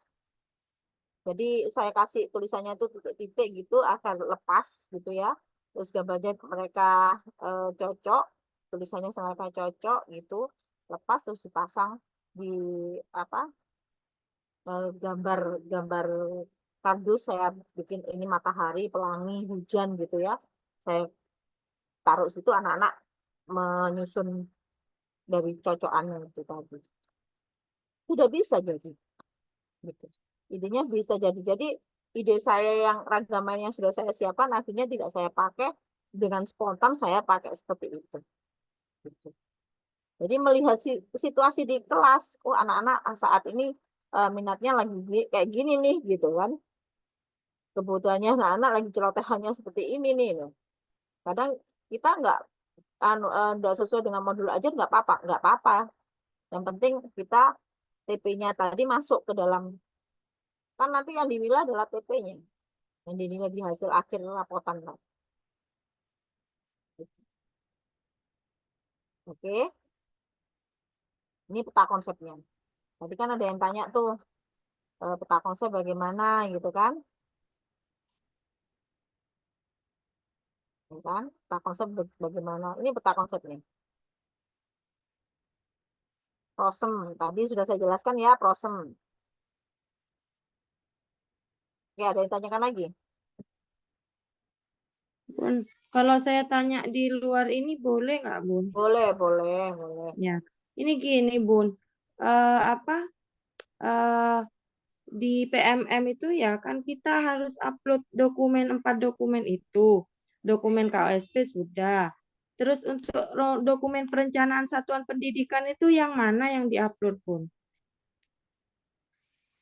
Jadi saya kasih tulisannya itu titik-titik gitu agar lepas gitu ya. Terus gambarnya mereka cocok, tulisannya sama mereka cocok gitu, lepas terus dipasang di apa gambar kardus. Saya bikin ini matahari, pelangi, hujan gitu ya. Saya taruh situ, anak-anak menyusun dari cocokannya itu tadi. Sudah bisa jadi. Gitu. Idenya bisa jadi. Jadi ide saya yang ragaman yang sudah saya siapkan akhirnya tidak saya pakai, dengan spontan saya pakai seperti itu. Gitu. Jadi melihat situasi di kelas, oh anak-anak saat ini minatnya lagi kayak gini nih, gitu kan. Kebutuhannya anak-anak lagi celotehannya seperti ini nih. Loh. Kadang kita nggak sesuai dengan modul aja nggak apa-apa. Yang penting kita TP-nya tadi masuk ke dalam, kan nanti yang dinilai adalah TP-nya, yang dinilai di hasil akhir rapotan. Oke, ini peta konsepnya. Tadi kan ada yang tanya tuh, peta konsep bagaimana gitu kan? Ya kan? Peta konsep bagaimana? Ini peta konsepnya. Prosem, tadi sudah saya jelaskan ya, prosem. Ya, ada yang tanyakan lagi? Bun, kalau saya tanya di luar ini boleh nggak, Bun? Boleh. Ya, ini gini, Bun. Apa? Di PMM itu ya kan kita harus upload 4 dokumen itu. Dokumen KOSP sudah. Terus untuk dokumen perencanaan satuan pendidikan itu yang mana yang diupload, Bun?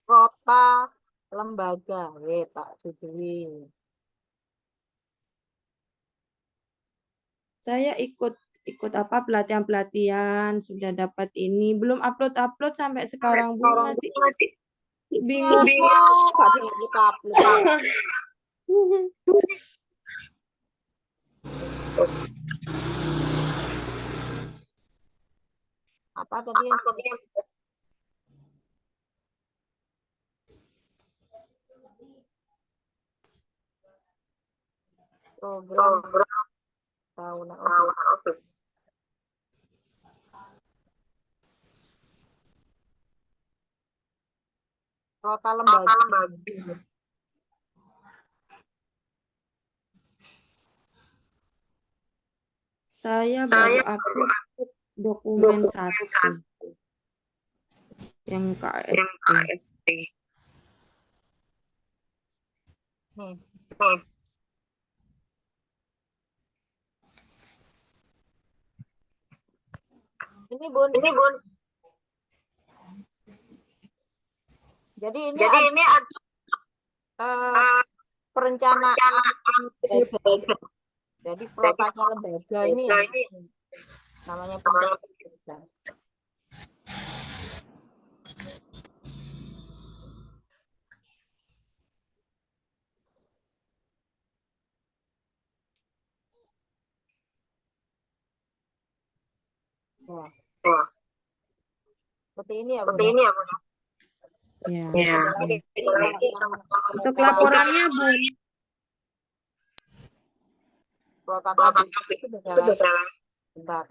Prota lembaga, tak judulin. Saya ikut apa pelatihan sudah dapat ini, belum upload sampai sekarang, Bun, masih bingung. Nggak di-upload. Apa tadi yang program tahunan? Oke. Prota lembaga. Saya baru upload dokumen 1 yang KSP. Nih. Ini Bun. Jadi ini ada perencanaan lembaga. Jadi protanya lembaga ini yang namanya perencanaan. Seperti ini ya, Bun. Ya. Untuk laporannya, Bun. Prota tadi itu berjalan. Bentar.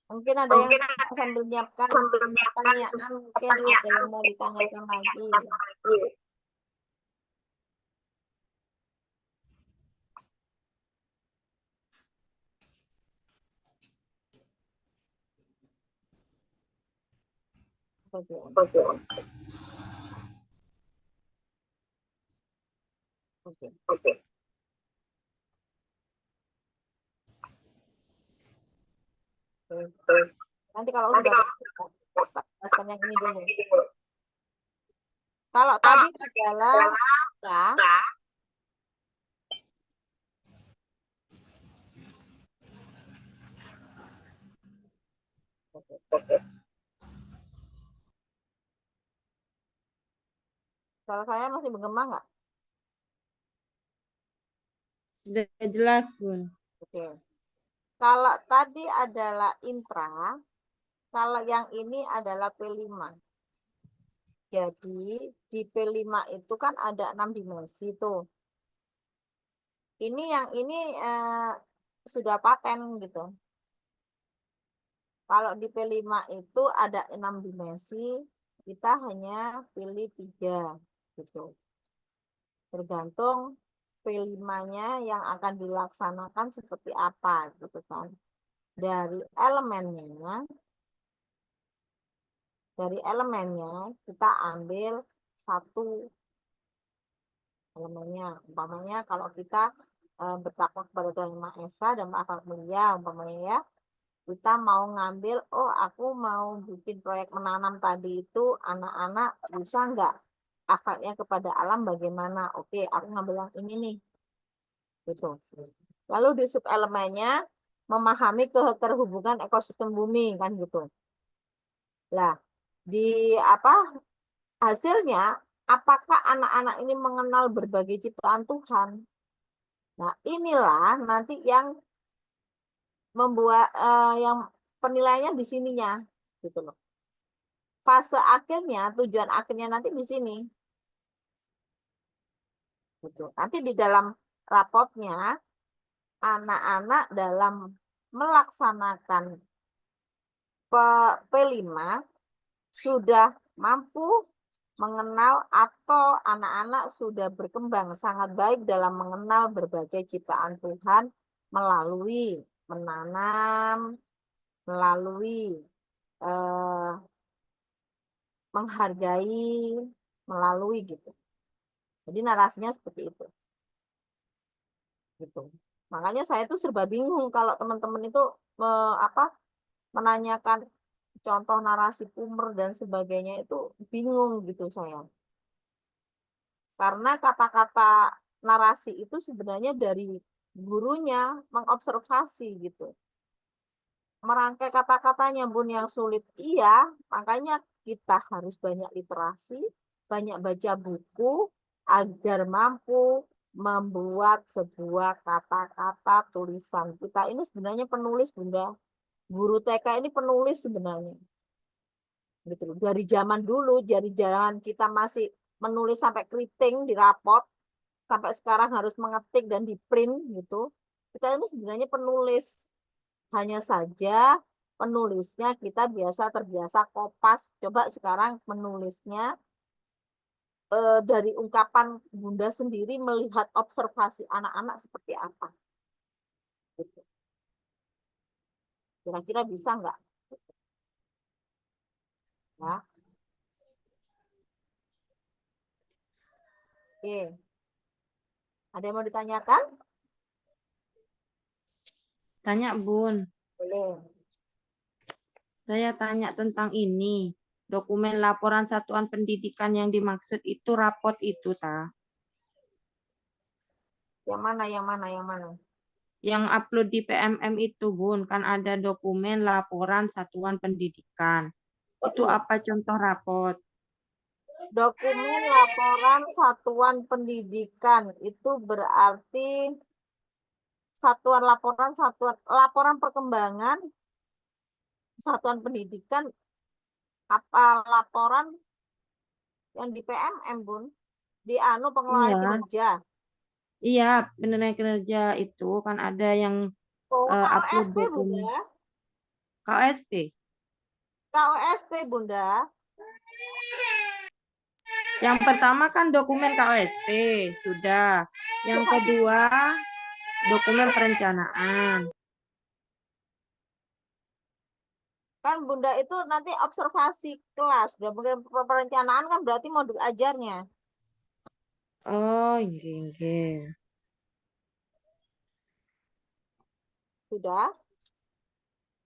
Mungkin ada yang sambil menyiapkan pertanyaan, mungkin ada yang mau ditanyakan lagi. Oke. Nanti kalau sudah jelaskan yang ini dulu. Kalau tadi adalah Suara saya masih bergema nggak? Sudah jelas, Bun. Oke. Kalau tadi adalah intra, kalau yang ini adalah P5. Jadi di P5 itu kan ada 6 dimensi tuh. Ini yang ini sudah paten gitu. Kalau di P5 itu ada 6 dimensi, kita hanya pilih 3 gitu. Tergantung P5-nya yang akan dilaksanakan seperti apa gitu kan. Dari elemennya kita ambil satu elemennya. Umpamanya kalau kita bertakwa kepada Tuhan Yang Maha Esa dan akhlak mulia, umpamanya ya, kita mau ngambil, oh aku mau bikin proyek menanam tadi itu anak-anak bisa nggak akhlaknya kepada alam bagaimana? Oke, aku ngambil yang ini nih, gitu. Lalu di subelemennya memahami keterhubungan ekosistem bumi kan gitu. Lah, di apa hasilnya? Apakah anak-anak ini mengenal berbagai ciptaan Tuhan? Nah, inilah nanti yang membuat yang penilaiannya di sininya, gitu loh. Fase akhirnya, tujuan akhirnya nanti di sini. Gitu. Nanti di dalam rapotnya, anak-anak dalam melaksanakan P5 sudah mampu mengenal atau anak-anak sudah berkembang sangat baik dalam mengenal berbagai ciptaan Tuhan melalui menanam, melalui menghargai, melalui gitu. Jadi narasinya seperti itu. Gitu. Makanya saya tuh serba bingung kalau teman-teman itu menanyakan contoh narasi Pumer dan sebagainya itu bingung gitu saya. Karena kata-kata narasi itu sebenarnya dari gurunya mengobservasi gitu. Merangkai kata-katanya Bun yang sulit iya, makanya kita harus banyak literasi, banyak baca buku agar mampu membuat sebuah kata-kata tulisan. Kita ini sebenarnya penulis, Bunda. Guru TK ini penulis sebenarnya. Gitu. Dari zaman dulu, dari zaman kita masih menulis sampai keriting di rapot, sampai sekarang harus mengetik dan di print gitu. Kita ini sebenarnya penulis. Hanya saja penulisnya kita terbiasa kopas. Coba sekarang menulisnya dari ungkapan Bunda sendiri melihat observasi anak-anak seperti apa. Gitu. Kira-kira bisa nggak? Ya. Oke. Ada yang mau ditanyakan? Tanya, Bun. Boleh. Saya tanya tentang ini. Dokumen laporan satuan pendidikan yang dimaksud itu rapot itu, ta? Yang mana? Yang upload di PMM itu, Bun. Kan ada dokumen laporan satuan pendidikan. Itu apa contoh rapot? Dokumen laporan satuan pendidikan itu berarti laporan perkembangan satuan pendidikan apa laporan yang di PMM, Bun? Di pengelolaan Iya. kinerja. Iya, penilaian kinerja itu kan ada yang upload KOSP, dokumen. Bunda. KOSP. KOSP, Bunda. Yang pertama kan dokumen KOSP, sudah. Yang kedua, dokumen perencanaan. Kan Bunda itu nanti observasi kelas. Dan perencanaan kan berarti modul ajarnya. Oh, iya. Sudah?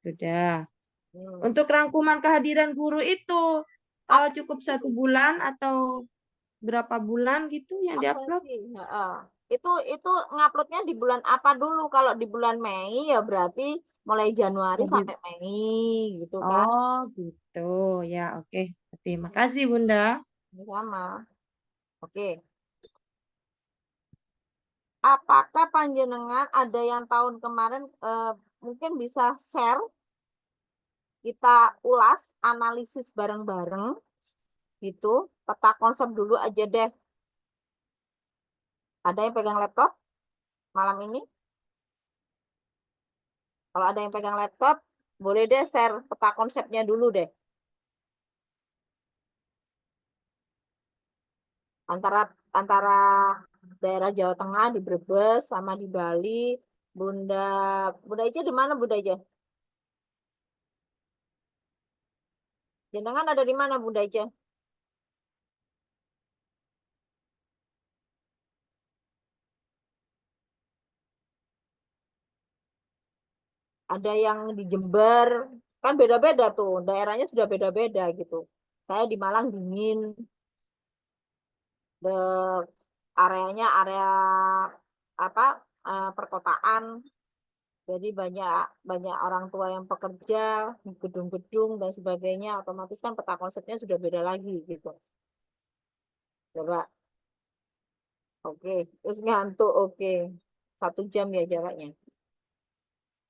Sudah. Untuk rangkuman kehadiran guru itu cukup 1 bulan atau berapa bulan gitu yang diupload? Itu nguploadnya di bulan apa dulu? Kalau di bulan Mei ya berarti mulai Januari sampai Mei gitu kan. Oh, gitu. Ya, oke. Terima kasih, Bunda. Sama. Oke. Apakah panjenengan ada yang tahun kemarin mungkin bisa share, kita ulas, analisis bareng-bareng gitu, peta konsep dulu aja deh. Ada yang pegang laptop malam ini? Kalau ada yang pegang laptop, boleh deh share peta konsepnya dulu deh. Antara daerah Jawa Tengah di Brebes sama di Bali. Bunda Ica di mana Bunda Ica? Jenengan ada di mana Bunda Ica? Ada yang di Jember, kan beda-beda tuh, daerahnya sudah beda-beda gitu. Saya di Malang dingin, areanya area apa perkotaan, jadi banyak orang tua yang bekerja di gedung-gedung dan sebagainya, otomatis kan peta konsepnya sudah beda lagi gitu. Coba, oke, terus ngantuk, oke, 1 jam ya jaraknya.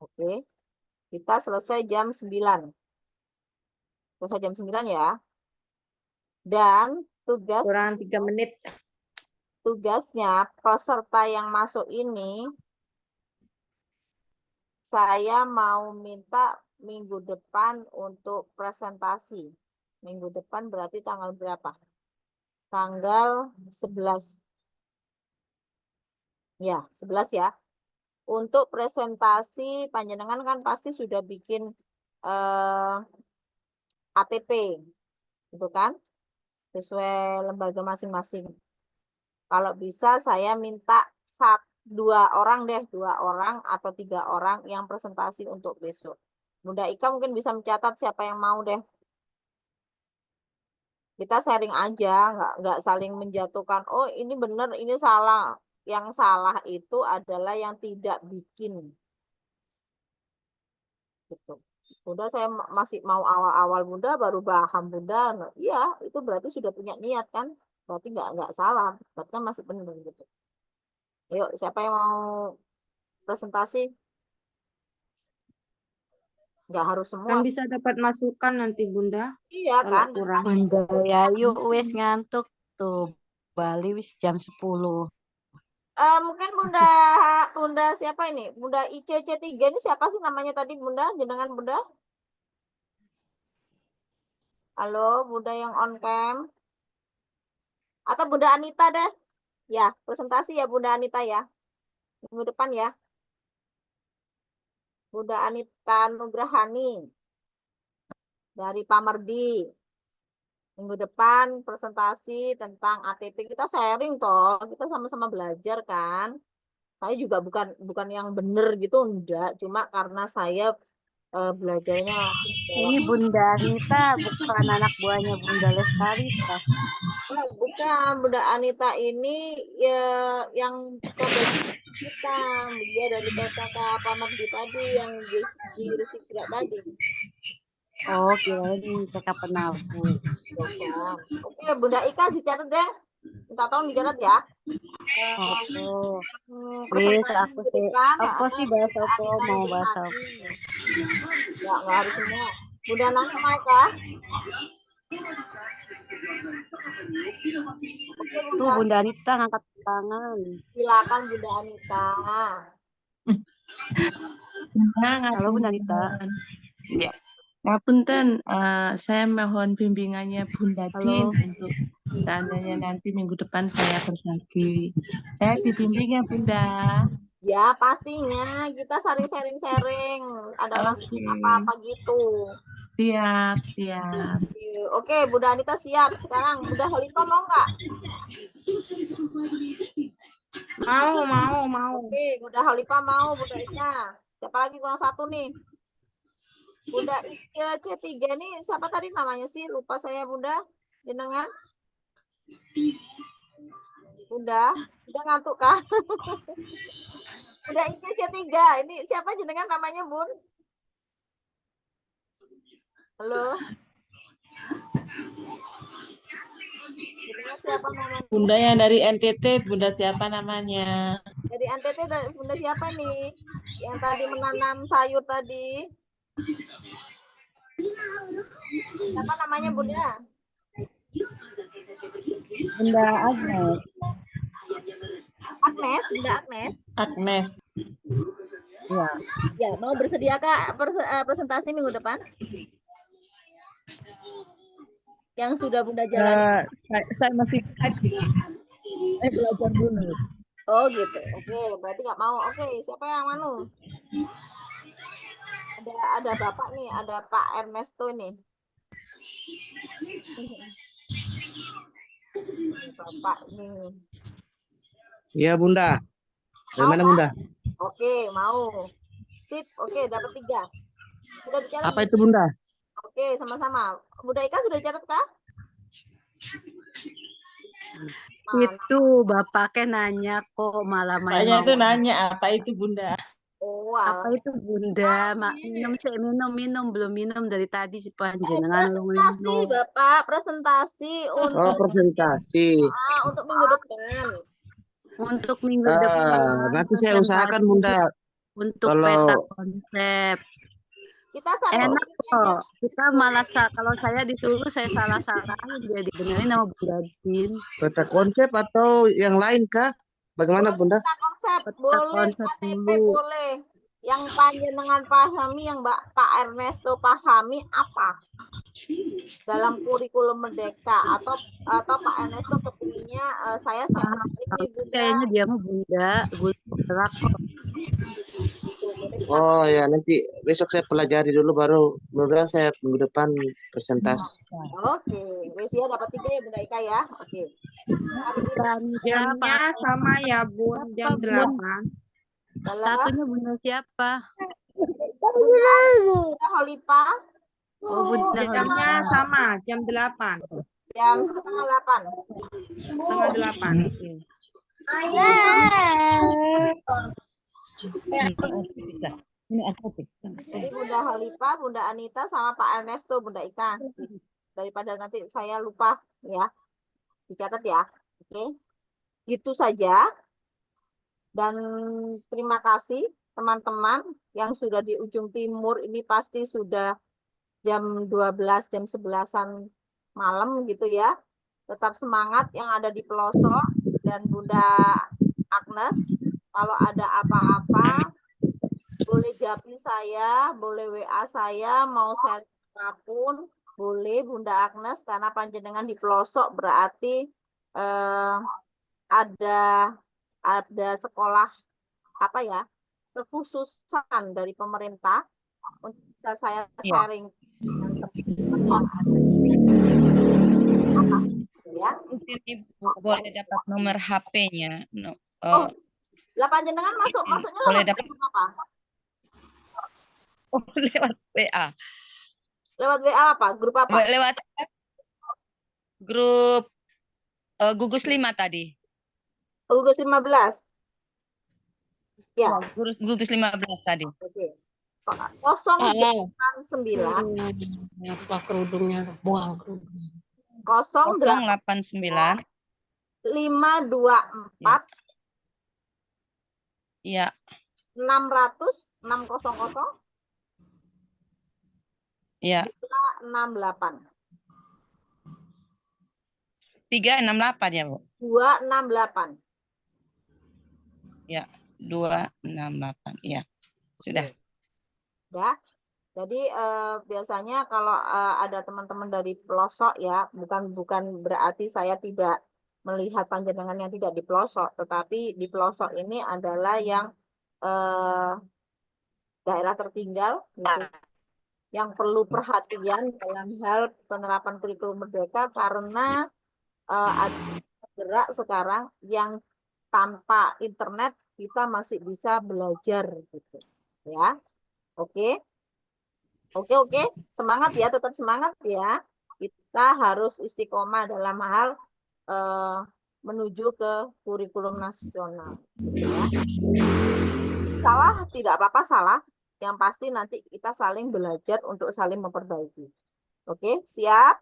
Oke, kita selesai jam 9. Selesai jam 9 ya. Dan Kurang 3 menit. tugasnya peserta yang masuk ini, saya mau minta minggu depan untuk presentasi. Minggu depan berarti tanggal berapa? Tanggal 11. Ya, 11 ya. Untuk presentasi, panjenengan kan pasti sudah bikin ATP, gitu kan? Sesuai lembaga masing-masing. Kalau bisa saya minta 2 orang deh, 2 orang atau 3 orang yang presentasi untuk besok. Bunda Ika mungkin bisa mencatat siapa yang mau deh. Kita sharing aja, nggak saling menjatuhkan. Oh ini benar, ini salah. Yang salah itu adalah yang tidak bikin. Gitu. Bunda saya masih mau awal-awal Bunda baru paham Bunda. Nah, iya, itu berarti sudah punya niat kan? Berarti nggak salah, berarti kan masih benar gitu. Ayo, siapa yang mau presentasi? Nggak harus semua. Kan bisa dapat masukan nanti Bunda. Iya Kalau kan? kurang. Bunda ya, yuk wis ngantuk tuh. Bali wis jam 10. Mungkin Bunda siapa ini? Bunda ICC3 ini siapa sih namanya tadi Bunda? Jenengan Bunda? Halo, Bunda yang on cam? Atau Bunda Anita deh? Ya, presentasi ya Bunda Anita ya. Minggu depan ya. Bunda Anita Nugrahani dari Pamerdi. Minggu depan presentasi tentang ATP. Kita sharing toh, kita sama-sama belajar kan. Saya juga bukan yang bener gitu, enggak. Cuma karena saya belajarnya Ini Bunda Anita bukan anak buahnya Bunda Lestari, kah? bukan. Bunda Anita ini ya yang kita dia dari TKK Pamerdi tadi yang di Resikra tadi. Oh, kirain TK Penabu. Oke, Bunda Ika dicatat deh. Minta tolong dicatat ya. Oh, Presentasi aku minggu sih depan, apa sih bahasa apa mau bahasa apa? Ya, nggak harus semua. Bunda Nana mau kah? Oke, Tuh Bunda Anita ngangkat tangan. Silakan Bunda Anita. Halo Bunda Anita. Ya. Ngapunten, saya mohon bimbingannya Bunda Din untuk seandainya nanti minggu depan saya berbagi. Saya dibimbing ya Bunda. Ya pastinya kita sharing. Ada masukan apa-apa gitu. Siap. Oke, Bunda Anita siap. Sekarang Bunda Halifah mau nggak? Mau. Oke, Bunda Halifah mau, Bunda Ika. Siapa lagi kurang 1 nih? Bunda Ika C3 nih siapa tadi namanya sih? Lupa saya Bunda. Jenengan? Bunda ngantuk kah? Bunda Ika C3. Ini siapa jenengan namanya, Bun? Halo? Jenengan siapa namanya? Bunda yang dari NTT, Bunda siapa namanya? Dari NTT dari Bunda siapa nih? Yang tadi menanam sayur tadi. Siapa namanya Bunda? Bunda Agnes. Agnes, Bunda Agnes. Agnes. Ya. Ya, mau bersedia Kak presentasi minggu depan? Yang sudah Bunda jalani? Saya masih saya belajar dulu. Oh gitu. Oke, berarti nggak mau. Oke, siapa yang mau? Ada Bapak nih, ada Pak Ernesto nih. Bapak nih. Iya Bunda. Dari Mau mana Kak? Bunda? Oke, mau. Sip, oke, dapat 3. Sudah dicatat? Apa itu Bunda? Oke, sama-sama. Bunda Ika sudah catat Kak? Itu bapaknya nanya kok malah main Bapaknya itu mau. nanya apa itu Bunda. Oh, Apa itu Bunda? Minum belum minum dari tadi si panjenengan presentasi Bapak, presentasi Oh, untuk presentasi. untuk minggu depan. Untuk minggu depan. Nanti saya usahakan Bunda. Untuk Kalau peta konsep. Kita saling Enak kok. Kita malah kalau saya disuruh saya salah-salahin dia dibenerin sama Bu Dadin. peta konsep atau yang lain kah? Bagaimana Bunda? Peta konsep Peta boleh, konsep KTP dulu. boleh. Yang panjenengan pahami, yang Pak Ernesto pahami apa dalam kurikulum Merdeka atau Pak Ernesto kepinginnya saya ini Bunda. Kayaknya dia mah Bunda, gerak kok. Oh ya, nanti besok saya pelajari dulu baru mudah saya minggu depan presentasi. Oke, wes ya dapat 3 ya Bunda Ika ya. Oke. Jamnya sama ya Bun, jam 8. Satunya Bunda siapa? Bunda Holipa. Oh, Bunda Jamnya sama, jam 8. Jam setengah 8. Setengah 8. Jadi Bunda Holipa, Bunda Anita sama Pak Ernesto, Bunda Ika. Daripada nanti saya lupa ya. Dicatat ya. Oke. Gitu saja. Dan terima kasih teman-teman yang sudah di ujung timur ini pasti sudah jam 12, jam 11-an malam gitu ya. Tetap semangat yang ada di pelosok dan Bunda Agnes. Kalau ada apa-apa boleh japri saya, boleh WA saya, mau share apapun, boleh Bunda Agnes karena panjenengan di pelosok berarti ada sekolah apa ya kekhususan dari pemerintah untuk bisa saya sharing dengan teman-teman yang ada di atas ya. Boleh dapat nomor HP-nya. Lah panjenengan masuknya boleh lewat dapat apa? Oh, lewat WA. Lewat WA apa? Grup apa? Lewat grup Gugus 5 tadi. Gugus 15. Ya. Gugus 15 tadi. Oke. 089 apa kerudungnya? Buang kerudungnya. 089 524 Iya. 600 Iya. 268. 368 ya, Bu? 268. Ya, 268. Iya. Sudah. Ya. Jadi biasanya kalau ada teman-teman dari pelosok ya, bukan berarti saya tidak melihat panjenengan yang tidak di pelosok, tetapi di pelosok ini adalah yang daerah tertinggal gitu, yang perlu perhatian dalam hal penerapan kurikulum Merdeka karena ada gerak sekarang yang tanpa internet kita masih bisa belajar gitu ya. Oke. Semangat ya, tetap semangat ya. Kita harus istiqomah dalam hal menuju ke kurikulum nasional. Ya. Salah, tidak apa-apa salah. Yang pasti nanti kita saling belajar untuk saling memperbaiki. Oke, siap?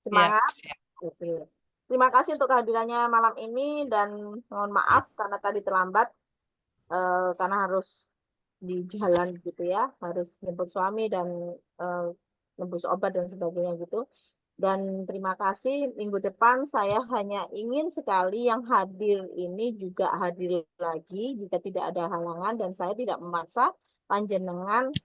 Semangat? Ya, siap. Oke. Terima kasih untuk kehadirannya malam ini dan mohon maaf karena tadi terlambat karena harus di jalan gitu ya, harus jemput suami dan nebus obat dan sebagainya gitu. Dan terima kasih, minggu depan saya hanya ingin sekali yang hadir ini juga hadir lagi jika tidak ada halangan dan saya tidak memaksa panjenengan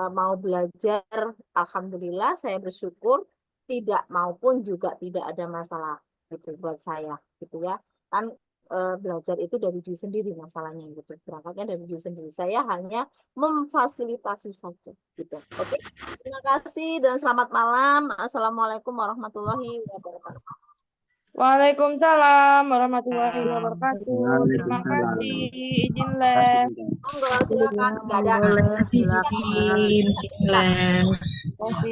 mau belajar. Alhamdulillah saya bersyukur, tidak maupun juga tidak ada masalah gitu buat saya gitu ya. Kan belajar itu dari diri sendiri masalahnya gitu. Berangkatnya dari diri sendiri. Saya hanya memfasilitasi saja gitu. Oke. Terima kasih dan selamat malam. Assalamualaikum warahmatullahi wabarakatuh. Waalaikumsalam warahmatullahi wabarakatuh. Terima kasih. Izin les. Monggo silakan. Nggak ada. Boleh, silakan. Silakan.